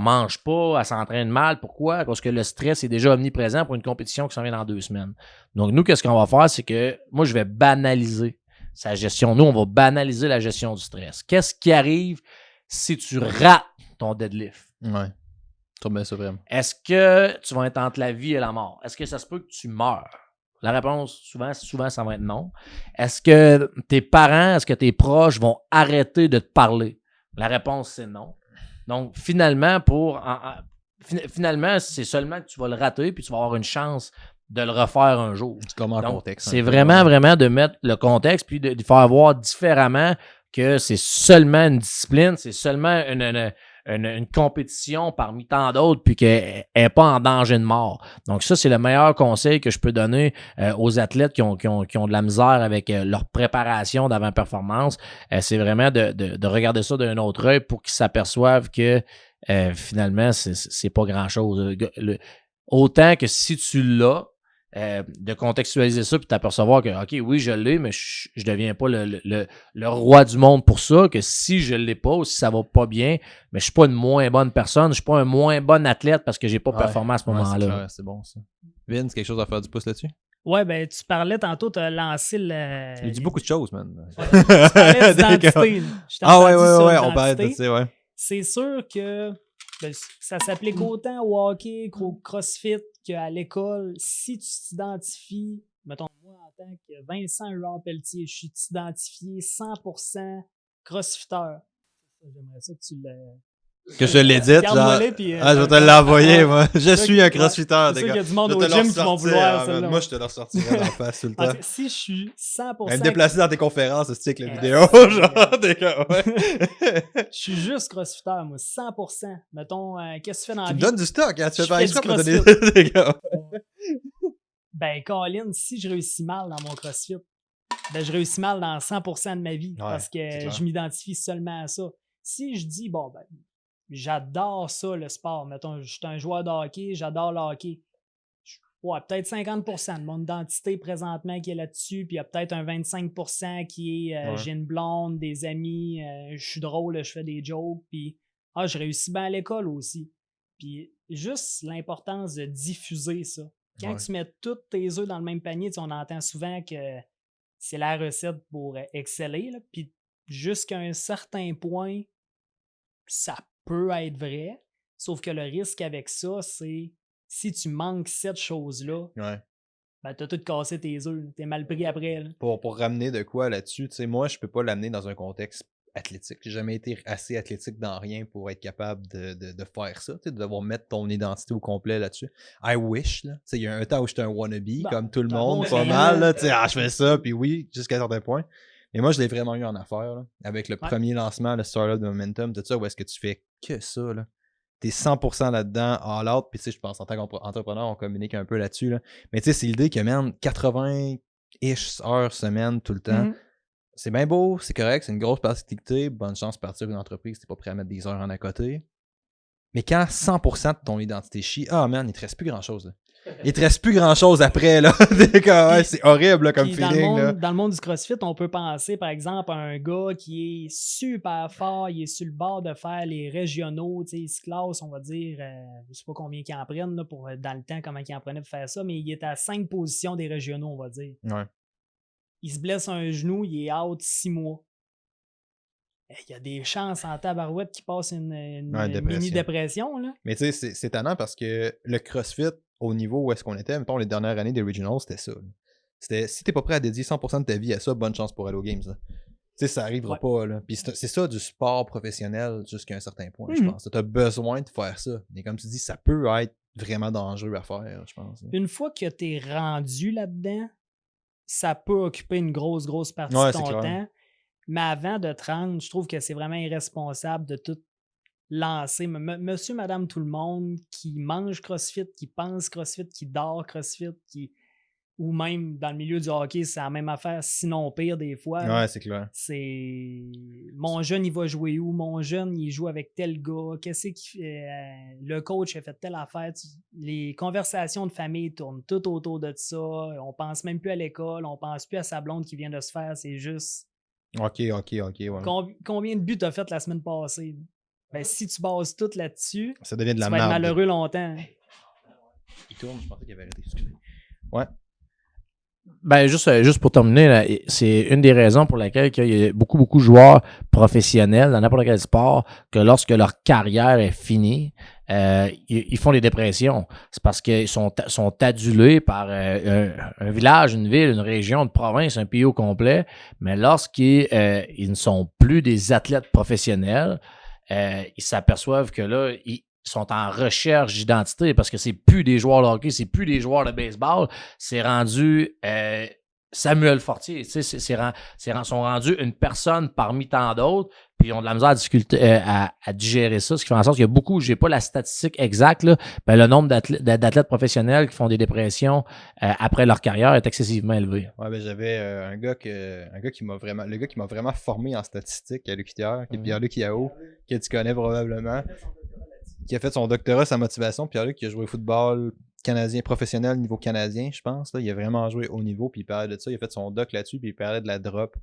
mange pas, elle s'entraîne mal. Pourquoi? Parce que le stress est déjà omniprésent pour une compétition qui s'en vient dans 2 semaines. Donc, nous, qu'est-ce qu'on va faire? C'est que moi, je vais banaliser sa gestion. Nous, on va banaliser la gestion du stress. Qu'est-ce qui arrive si tu rates ton deadlift? Ouais. Bien ça, vraiment. Est-ce que tu vas être entre la vie et la mort? Est-ce que ça se peut que tu meurs? La réponse, souvent, ça va être non. Est-ce que tes parents, est-ce que tes proches vont arrêter de te parler? La réponse, c'est non. Donc, finalement, c'est seulement que tu vas le rater puis tu vas avoir une chance de le refaire un jour. C'est comme en contexte. C'est vraiment de mettre le contexte puis de faire voir différemment que c'est seulement une discipline, c'est seulement une compétition parmi tant d'autres, puis qu'elle n'est pas en danger de mort. Donc ça, c'est le meilleur conseil que je peux donner aux athlètes qui ont de la misère avec leur préparation d'avant-performance. C'est vraiment de regarder ça d'un autre œil pour qu'ils s'aperçoivent que finalement, c'est pas grand-chose. Autant que si tu l'as, de contextualiser ça puis t'apercevoir que, OK, oui, je l'ai, mais je deviens pas le roi du monde pour ça, que si je l'ai pas ou si ça va pas bien, mais je suis pas une moins bonne personne, je suis pas un moins bon athlète parce que j'ai pas performé à ce moment-là. C'est bon, ça. Vince, quelque chose à faire du pouce là-dessus? Ouais, ben, tu parlais tantôt, tu as lancé Il dit beaucoup de choses, man. Ouais, tu parlais d'identité. Ah ouais, on parlait de ça, ouais. c'est sûr que ça s'applique autant au hockey qu'au CrossFit qu'à l'école. Si tu t'identifies, mettons, moi, en tant que Vincent Huard-Pelletier, je suis identifié 100% crossfitter. J'aimerais ça que tu le... Que je l'édite, genre. Puis, je vais te l'envoyer, moi. Je suis un crossfitter, c'est sûr qu'il y a du monde au gym qui vont vouloir. Moi, je te le ressortirai d'en face tout le temps. Si je suis 100%... Même déplacer dans tes conférences, c'est avec la vidéo, genre, des gars, ouais. Je suis juste crossfitter, moi, 100%. Mettons, qu'est-ce que tu fais dans la vie? Tu me donnes du stock, hein? Tu fais pas exprès pour CrossFit. donner des gars. Ben, Colin, si je réussis mal dans mon CrossFit, ben, je réussis mal dans 100% de ma vie parce que je m'identifie seulement à ça. Si je dis, bon, ben, j'adore ça, le sport. Mettons, je suis un joueur de hockey, j'adore le hockey. Ouais, peut-être 50% de mon identité présentement qui est là-dessus, puis il y a peut-être un 25% qui est j'ai une blonde, des amis, je suis drôle, je fais des jokes, puis je réussis bien à l'école aussi. Puis juste l'importance de diffuser ça. Quand tu mets tous tes œufs dans le même panier, on entend souvent que c'est la recette pour exceller, là, puis jusqu'à un certain point, ça peut être vrai, sauf que le risque avec ça, c'est si tu manques cette chose-là, ben t'as tout cassé tes œufs, t'es mal pris après. Là. Pour ramener de quoi là-dessus, tu sais, moi, je peux pas l'amener dans un contexte athlétique. J'ai jamais été assez athlétique dans rien pour être capable de faire ça, tu sais, de devoir mettre ton identité au complet là-dessus. I wish, là. Tu sais, il y a un temps où j'étais un wannabe, comme tout le monde, pas mal, là, tu sais, je fais ça, puis oui, jusqu'à un certain point. Mais moi, je l'ai vraiment eu en affaire, là, avec le premier lancement, le Startup de Momentum, tout ça, où est-ce que tu fais que ça, là. T'es 100% là-dedans, all out, puis tu sais, je pense en tant qu'entrepreneur, on communique un peu là-dessus, là. Mais tu sais, c'est l'idée que, man, 80-ish heures semaine tout le temps, c'est bien beau, c'est correct, c'est une grosse partie, bonne chance de partir une entreprise, t'es pas prêt à mettre des heures en à côté. Mais quand 100% de ton identité chie, man, il te reste plus grand-chose, là. Il te reste plus grand-chose après, là. C'est horrible, là, comme feeling, dans le monde du CrossFit, on peut penser, par exemple, à un gars qui est super fort, il est sur le bord de faire les régionaux, tu sais, il se classe, on va dire, je sais pas combien qu'ils en prennent, là, pour, dans le temps, comment ils en prenaient pour faire ça, mais il est à 5 positions des régionaux, on va dire. Ouais. Il se blesse un genou, il est out 6 mois. Il y a des chances en tabarouette qu'il passe une mini-dépression, là. Mais tu sais, c'est étonnant parce que le CrossFit, au niveau où est-ce qu'on était, mettons les dernières années des Regionals, c'était ça. C'était, si t'es pas prêt à dédier 100% de ta vie à ça, bonne chance pour aller aux Games. Tu sais, ça arrivera pas, là. Puis c'est ça du sport professionnel jusqu'à un certain point, je pense. T'as besoin de faire ça. Mais comme tu dis, ça peut être vraiment dangereux à faire, je pense. Une fois que t'es rendu là-dedans, ça peut occuper une grosse partie de ton temps. Mais avant de te rendre, je trouve que c'est vraiment irresponsable de tout lancer. Monsieur, madame, tout le monde qui mange CrossFit, qui pense CrossFit, qui dort CrossFit, ou même dans le milieu du hockey, c'est la même affaire, sinon pire des fois. Ouais, c'est clair. C'est mon jeune, il va jouer où? Mon jeune, il joue avec tel gars. Qu'est-ce qu'il fait? Le coach a fait telle affaire. Les conversations de famille tournent tout autour de ça. On pense même plus à l'école. On pense plus à sa blonde qui vient de se faire. C'est juste... OK, ouais. Combien de buts t'as fait la semaine passée? Ben, si tu bases tout là-dessus, ça devient de la tu vas être malheureux longtemps. Il tourne, je pensais qu'il avait arrêté. Excusez. Ouais. Ben, juste pour terminer, là, c'est une des raisons pour laquelle il y a beaucoup de joueurs professionnels dans n'importe quel sport que lorsque leur carrière est finie, ils font des dépressions. C'est parce qu'ils sont adulés par un village, une ville, une région, une province, un pays au complet. Mais lorsqu'ils ne sont plus des athlètes professionnels, ils s'aperçoivent que là, ils sont en recherche d'identité parce que c'est plus des joueurs de hockey, c'est plus des joueurs de baseball, c'est rendu Samuel Fortier, tu sais, sont rendus une personne parmi tant d'autres, puis ils ont de la misère à digérer ça, ce qui fait en sorte qu'il y a beaucoup, j'ai pas la statistique exacte, là, ben le nombre d'athlètes professionnels qui font des dépressions après leur carrière est excessivement élevé. Ouais, ben j'avais le gars qui m'a vraiment formé en statistique à l'UQTR, qui est Pierre-Luc Yao, que tu connais probablement, qui a fait son doctorat, sa motivation. Pierre-Luc qui a joué au football canadien professionnel niveau canadien, je pense. Là. Il a vraiment joué haut niveau, puis il parlait de ça. Il a fait son doc là-dessus, puis il parlait de la drop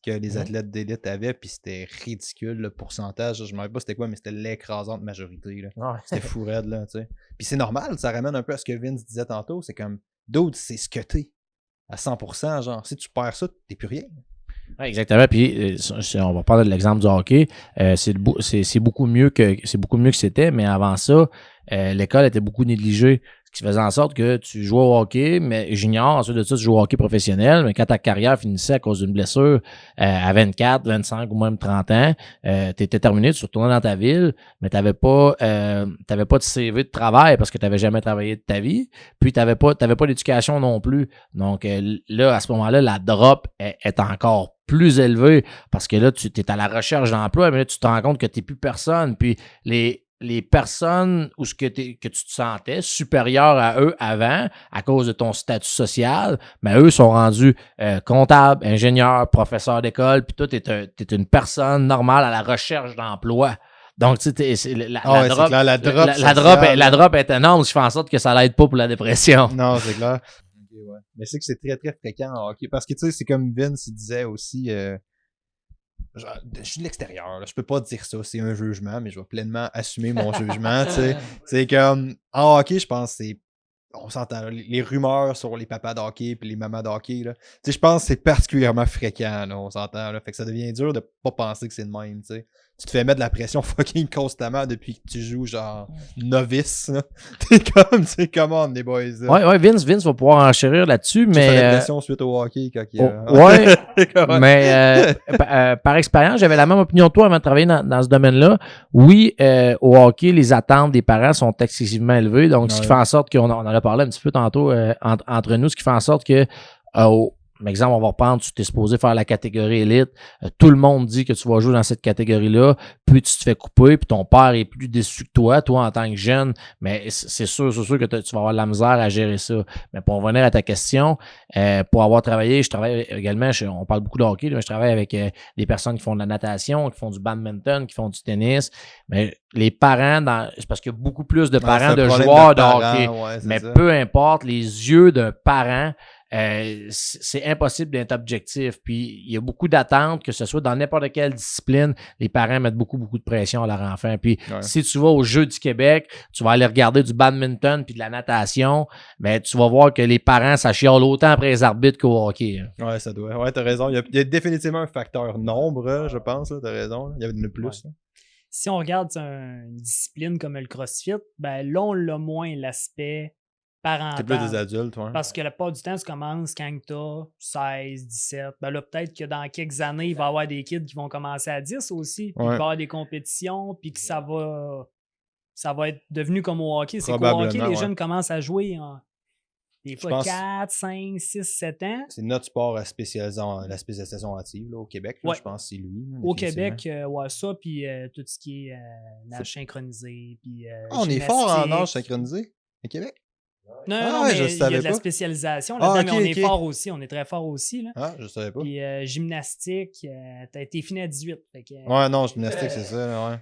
que les athlètes d'élite avaient, puis c'était ridicule, le pourcentage. Je ne me rappelle pas c'était quoi, mais c'était l'écrasante majorité. Là. Ouais. C'était fou raide, là, tu sais. Puis c'est normal, ça ramène un peu à ce que Vince disait tantôt. C'est comme, d'autres, c'est ce que t'es. À 100%, genre, si tu perds ça, t'es plus rien. Ouais, exactement. Puis on va parler de l'exemple du hockey. C'est beaucoup mieux que c'était, mais avant ça, l'école était beaucoup négligée. Ce qui faisait en sorte que tu jouais au hockey, mais junior, ensuite de ça, tu jouais au hockey professionnel, mais quand ta carrière finissait à cause d'une blessure à 24, 25 ou même 30 ans, tu étais terminé, tu retournais dans ta ville, mais tu n'avais pas de CV de travail parce que tu n'avais jamais travaillé de ta vie, puis tu n'avais pas d'éducation non plus. Donc là, à ce moment-là, la drop est encore plus élevée parce que là, tu es à la recherche d'emploi, mais là, tu te rends compte que tu n'es plus personne, puis les personnes où que tu te sentais supérieur à eux avant, à cause de ton statut social, mais eux sont rendus comptables, ingénieurs, professeurs d'école, puis toi, t'es une personne normale à la recherche d'emploi. Donc, tu sais, la drop est énorme, ce qui fait en sorte que ça l'aide pas pour la dépression. Non, c'est clair. Okay, ouais. Mais c'est que c'est très, très fréquent en hockey. Parce que, tu sais, c'est comme Vince, il disait aussi... Genre, je suis de l'extérieur, là. Je peux pas dire ça, c'est un jugement, mais je vais pleinement assumer mon jugement, tu sais. C'est comme, en hockey, je pense que c'est, on s'entend, là, les rumeurs sur les papas de hockey puis les mamans de hockey, là, tu sais, je pense que c'est particulièrement fréquent, là, on s'entend, là. Fait que ça devient dur de pas penser que c'est le même, tu sais. Tu te fais mettre de la pression fucking constamment depuis que tu joues genre novice, là. T'es comme, tu sais, comment les boys, là. Ouais, Vince va pouvoir enchérir là-dessus, mais... Tu fais la pression suite au hockey quand il y a... Ouais, mais par expérience, j'avais la même opinion que toi avant de travailler dans ce domaine-là. Oui, au hockey, les attentes des parents sont excessivement élevées, donc ce qui fait en sorte qu'on en a parlé un petit peu tantôt entre nous, ce qui fait en sorte que exemple, on va reprendre, tu t'es supposé faire la catégorie élite. Tout le monde dit que tu vas jouer dans cette catégorie-là, puis tu te fais couper, puis ton père est plus déçu que toi en tant que jeune. Mais c'est sûr que tu vas avoir de la misère à gérer ça. Mais pour revenir à ta question, pour avoir travaillé, je travaille également, on parle beaucoup de hockey, mais je travaille avec des personnes qui font de la natation, qui font du badminton, qui font du tennis. Mais les parents, c'est parce qu'il y a beaucoup plus de parents de joueurs de hockey. Mais peu importe, les yeux d'un parent, c'est impossible d'être objectif. Puis il y a beaucoup d'attentes, que ce soit dans n'importe quelle discipline, les parents mettent beaucoup de pression à leur enfant. Puis si tu vas aux Jeux du Québec, tu vas aller regarder du badminton puis de la natation, mais tu vas voir que les parents, ça chiale autant après les arbitres qu'au hockey. Ouais, ça doit. Ouais, t'as raison. Il y a définitivement un facteur nombre, je pense. Là, t'as raison. Il y a une plus. Ouais. Si on regarde une discipline comme le CrossFit, ben là, on l'a moins l'aspect parental. C'est plus des adultes, ouais. Parce que la plupart du temps, tu commences quand tu as 16, 17. Ben là, peut-être que dans quelques années, il va y avoir des kids qui vont commencer à 10 aussi. Puis il va y avoir des compétitions, puis que ça va être devenu comme au hockey. C'est qu'au hockey, les jeunes commencent à jouer des fois 4, 5, 6, 7 ans. C'est notre sport la spécialisation active là, au Québec. Là, je pense que c'est lui. Au Québec, ça, puis tout ce qui est nage synchronisé. Puis, on est fort en nage synchronisé au Québec? Non, mais il y a de la spécialisation là-dedans, mais on est fort aussi. On est très fort aussi. Là. Ah, je savais pas. Puis gymnastique, t'as été fini à 18. Ouais, non, gymnastique, c'est ça, ouais.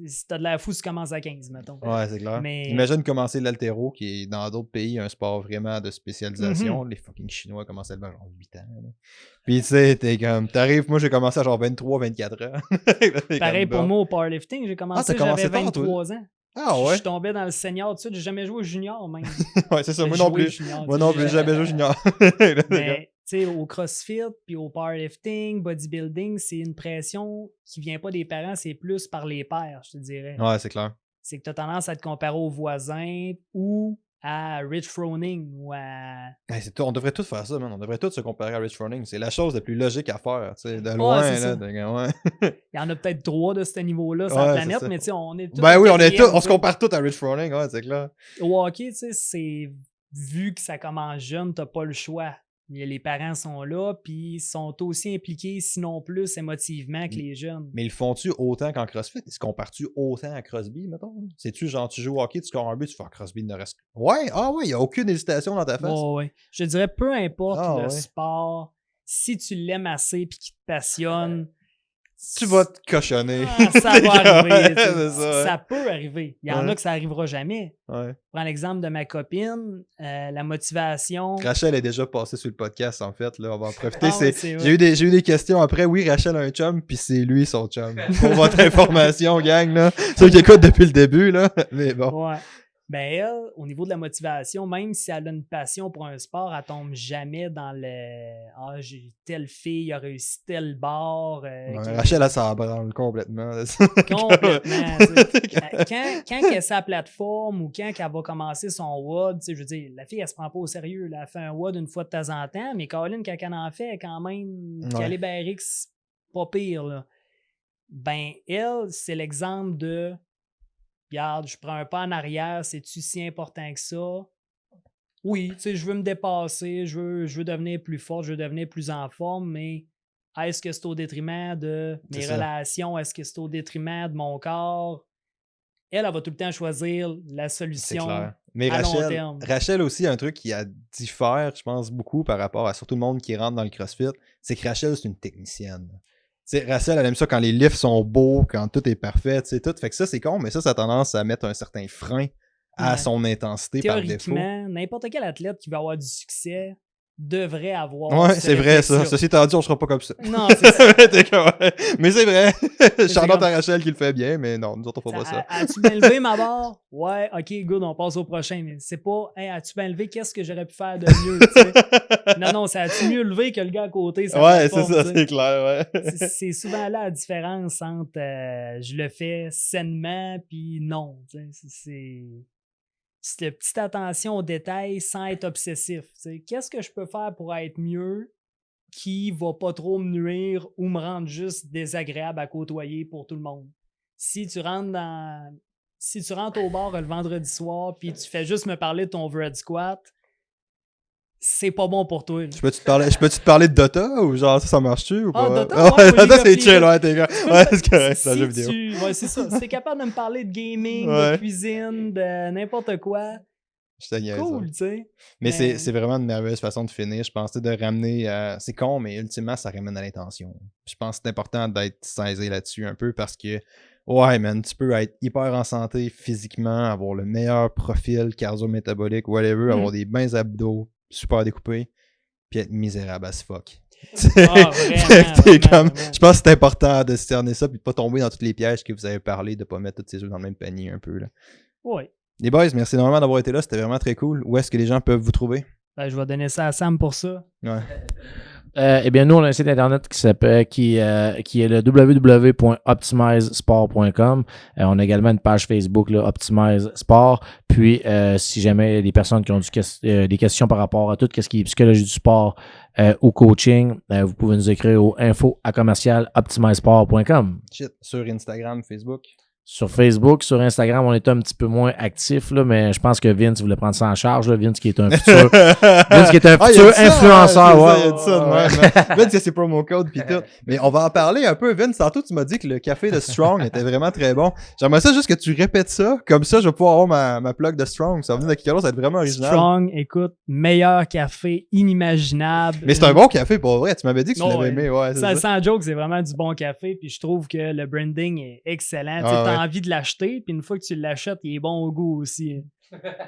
Si t'as de l'air fou, tu commences à 15, mettons. Ouais, c'est clair. Mais... Imagine commencer l'haltéro, qui est dans d'autres pays un sport vraiment de spécialisation. Les fucking Chinois commencent à le faire genre 8 ans. Là. Puis tu sais, t'arrives, moi j'ai commencé à genre 23, 24 ans. Pareil pour moi au powerlifting, j'ai commencé, j'avais 23 ans. Ah ouais? Je suis tombé dans le senior tout de suite, j'ai jamais joué au junior même. Ouais, c'est ça, moi non plus. Moi non plus, jamais joué au junior. Mais tu sais, au CrossFit, puis au powerlifting, bodybuilding, c'est une pression qui vient pas des parents, c'est plus par les pairs, je te dirais. Ouais, c'est clair. C'est que tu as tendance à te comparer aux voisins ou à Rich Froning ou à... On devrait tous faire ça, man. On devrait tous se comparer à Rich Froning. C'est la chose la plus logique à faire, tu sais, de loin, là. Il y en a peut-être 3 de ce niveau-là sur la planète, mais tu sais, on est tous... Ben oui, on se compare tous à Rich Froning, ouais, c'est clair. Au hockey, tu sais, c'est... Vu que ça commence jeune, t'as pas le choix. Les parents sont là, puis sont aussi impliqués, sinon plus, émotivement que les jeunes. Mais ils font-tu autant qu'en CrossFit? Ils se comparent-tu autant à Crosby, mettons? C'est-tu genre, tu joues au hockey, tu scores un but, tu fais Crosby ne reste... Ouais, il n'y a aucune hésitation dans ta face. Ouais. Je dirais, peu importe le sport, si tu l'aimes assez puis qu'il te passionne, tu vas te cochonner. Ça va arriver. Ça peut arriver. Il y en a que ça n'arrivera jamais. Ouais. Prends l'exemple de ma copine, la motivation. Rachel est déjà passée sur le podcast, en fait. Là, on va en profiter. J'ai eu des questions après. Oui, Rachel a un chum, puis c'est lui son chum. Pour votre information, gang. Là. Ceux qui écoutent depuis le début. Là. Mais bon. Ouais. Ben elle, au niveau de la motivation, même si elle a une passion pour un sport, elle tombe jamais dans le « Ah, j'ai telle fille a réussi tel bar. Rachel, elle s'en branle complètement. Complètement. Quand elle est sa plateforme ou quand elle va commencer son WOD, je veux dire, la fille, elle se prend pas au sérieux. Là. Elle fait un WOD une fois de temps en temps, mais Colin, quand elle en fait, quand même, calibre RX, pas pire. Là. Ben, elle, c'est l'exemple de regarde, je prends un pas en arrière, c'est-tu si important que ça? Oui, tu sais, je veux me dépasser, je veux devenir plus fort, je veux devenir plus en forme, mais est-ce que c'est au détriment de mes relations? Est-ce que c'est au détriment de mon corps? Elle va tout le temps choisir la solution mais à long terme. Rachel aussi, un truc qui a diffère, je pense, beaucoup par rapport à surtout le monde qui rentre dans le CrossFit, c'est que Rachel, c'est une technicienne. T'sais, Rachel, elle aime ça quand les lifts sont beaux, quand tout est parfait, tu sais, tout. Fait que ça, c'est con, mais ça a tendance à mettre un certain frein à son intensité par défaut. N'importe quel athlète qui va avoir du succès devrait avoir. Ouais, c'est vrai, ça. Ceci étant dit, on sera pas comme ça. Non, c'est ça. Mais c'est vrai. Charlotte à Rachel qui le fait bien, mais non, nous autres, on fera pas ça. As-tu bien levé ma barre? Ouais, ok, good, on passe au prochain. Mais c'est pas, hey, as-tu bien levé? Qu'est-ce que j'aurais pu faire de mieux? Non, c'est as-tu mieux levé que le gars à côté? Ouais, c'est ça, c'est clair, ouais. C'est souvent là la différence entre je le fais sainement puis non. C'est cette petite attention aux détails sans être obsessif. Qu'est-ce que je peux faire pour être mieux qui va pas trop me nuire ou me rendre juste désagréable à côtoyer pour tout le monde? Si tu rentres au bar le vendredi soir puis tu fais juste me parler de ton overhead squat, c'est pas bon pour toi. Je peux-tu te parler de Dota ou genre ça marche-tu ou pas? Dota, Dota c'est chill, ouais, t'es gars. Ouais, c'est correct, c'est un jeu vidéo. Ouais, c'est ça. Si t'es capable de me parler de gaming, de cuisine, de n'importe quoi, cool, tu sais. Mais c'est vraiment une merveilleuse façon de finir. Je pensais de ramener... c'est con, mais ultimement, ça ramène à l'intention. Je pense que c'est important d'être saisi là-dessus un peu parce que ouais, man, tu peux être hyper en santé physiquement, avoir le meilleur profil cardio-métabolique, whatever, avoir des bains abdos super découpés, puis être misérable as fuck. Vraiment, je pense que c'est important de cerner ça puis de pas tomber dans tous les pièges que vous avez parlé, de pas mettre tous ces œufs dans le même panier un peu. Là. Oui. Les boys, merci énormément d'avoir été là, c'était vraiment très cool. Où est-ce que les gens peuvent vous trouver? Ben, je vais donner ça à Sam pour ça. Ouais. Eh bien, nous, on a un site internet qui est le www.optimizesport.com. On a également une page Facebook, là, Optimize Sport. Puis, si jamais il y a des personnes qui ont des questions par rapport à tout ce qui est psychologie du sport ou coaching, vous pouvez nous écrire au info@optimizesport.com. Shit, sur Instagram, Facebook. Sur Facebook, sur Instagram, on est un petit peu moins actifs, là, mais je pense que Vince voulait prendre ça en charge. Là. Vince qui est un futur, influenceur. Il y a de ça, Vince, c'est promo code puis tout. Mais on va en parler un peu. Vince, tantôt, tu m'as dit que le café de Strong était vraiment très bon. J'aimerais ça juste que tu répètes ça. Comme ça, je vais pouvoir avoir ma plug de Strong. Ça va venir de quelque chose, ça va être vraiment original. Strong, écoute, meilleur café inimaginable. Mais c'est un bon café, pour vrai. Tu m'avais dit que tu l'avais aimé. Ouais, ça. Sans joke, c'est vraiment du bon café. Puis je trouve que le branding est excellent. Tu as envie de l'acheter, puis une fois que tu l'achètes, il est bon au goût aussi.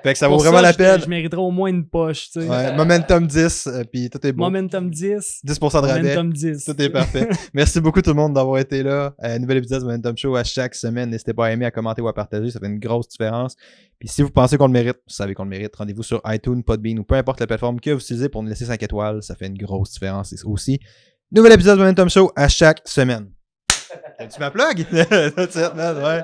Fait que ça vaut vraiment la peine. Je mériterais au moins une poche, tu sais. Ouais, Momentum 10, puis tout est bon. Momentum 10. 10% de rabais. Momentum 10. Tout est parfait. Merci beaucoup tout le monde d'avoir été là. Nouvel épisode de Momentum Show à chaque semaine. N'hésitez pas à aimer, à commenter ou à partager. Ça fait une grosse différence. Puis si vous pensez qu'on le mérite, vous savez qu'on le mérite. Rendez-vous sur iTunes, Podbean ou peu importe la plateforme que vous utilisez pour nous laisser 5 étoiles. Ça fait une grosse différence aussi. Nouvel épisode de Momentum Show à chaque semaine. Tu ma plug? That's it, man, ouais.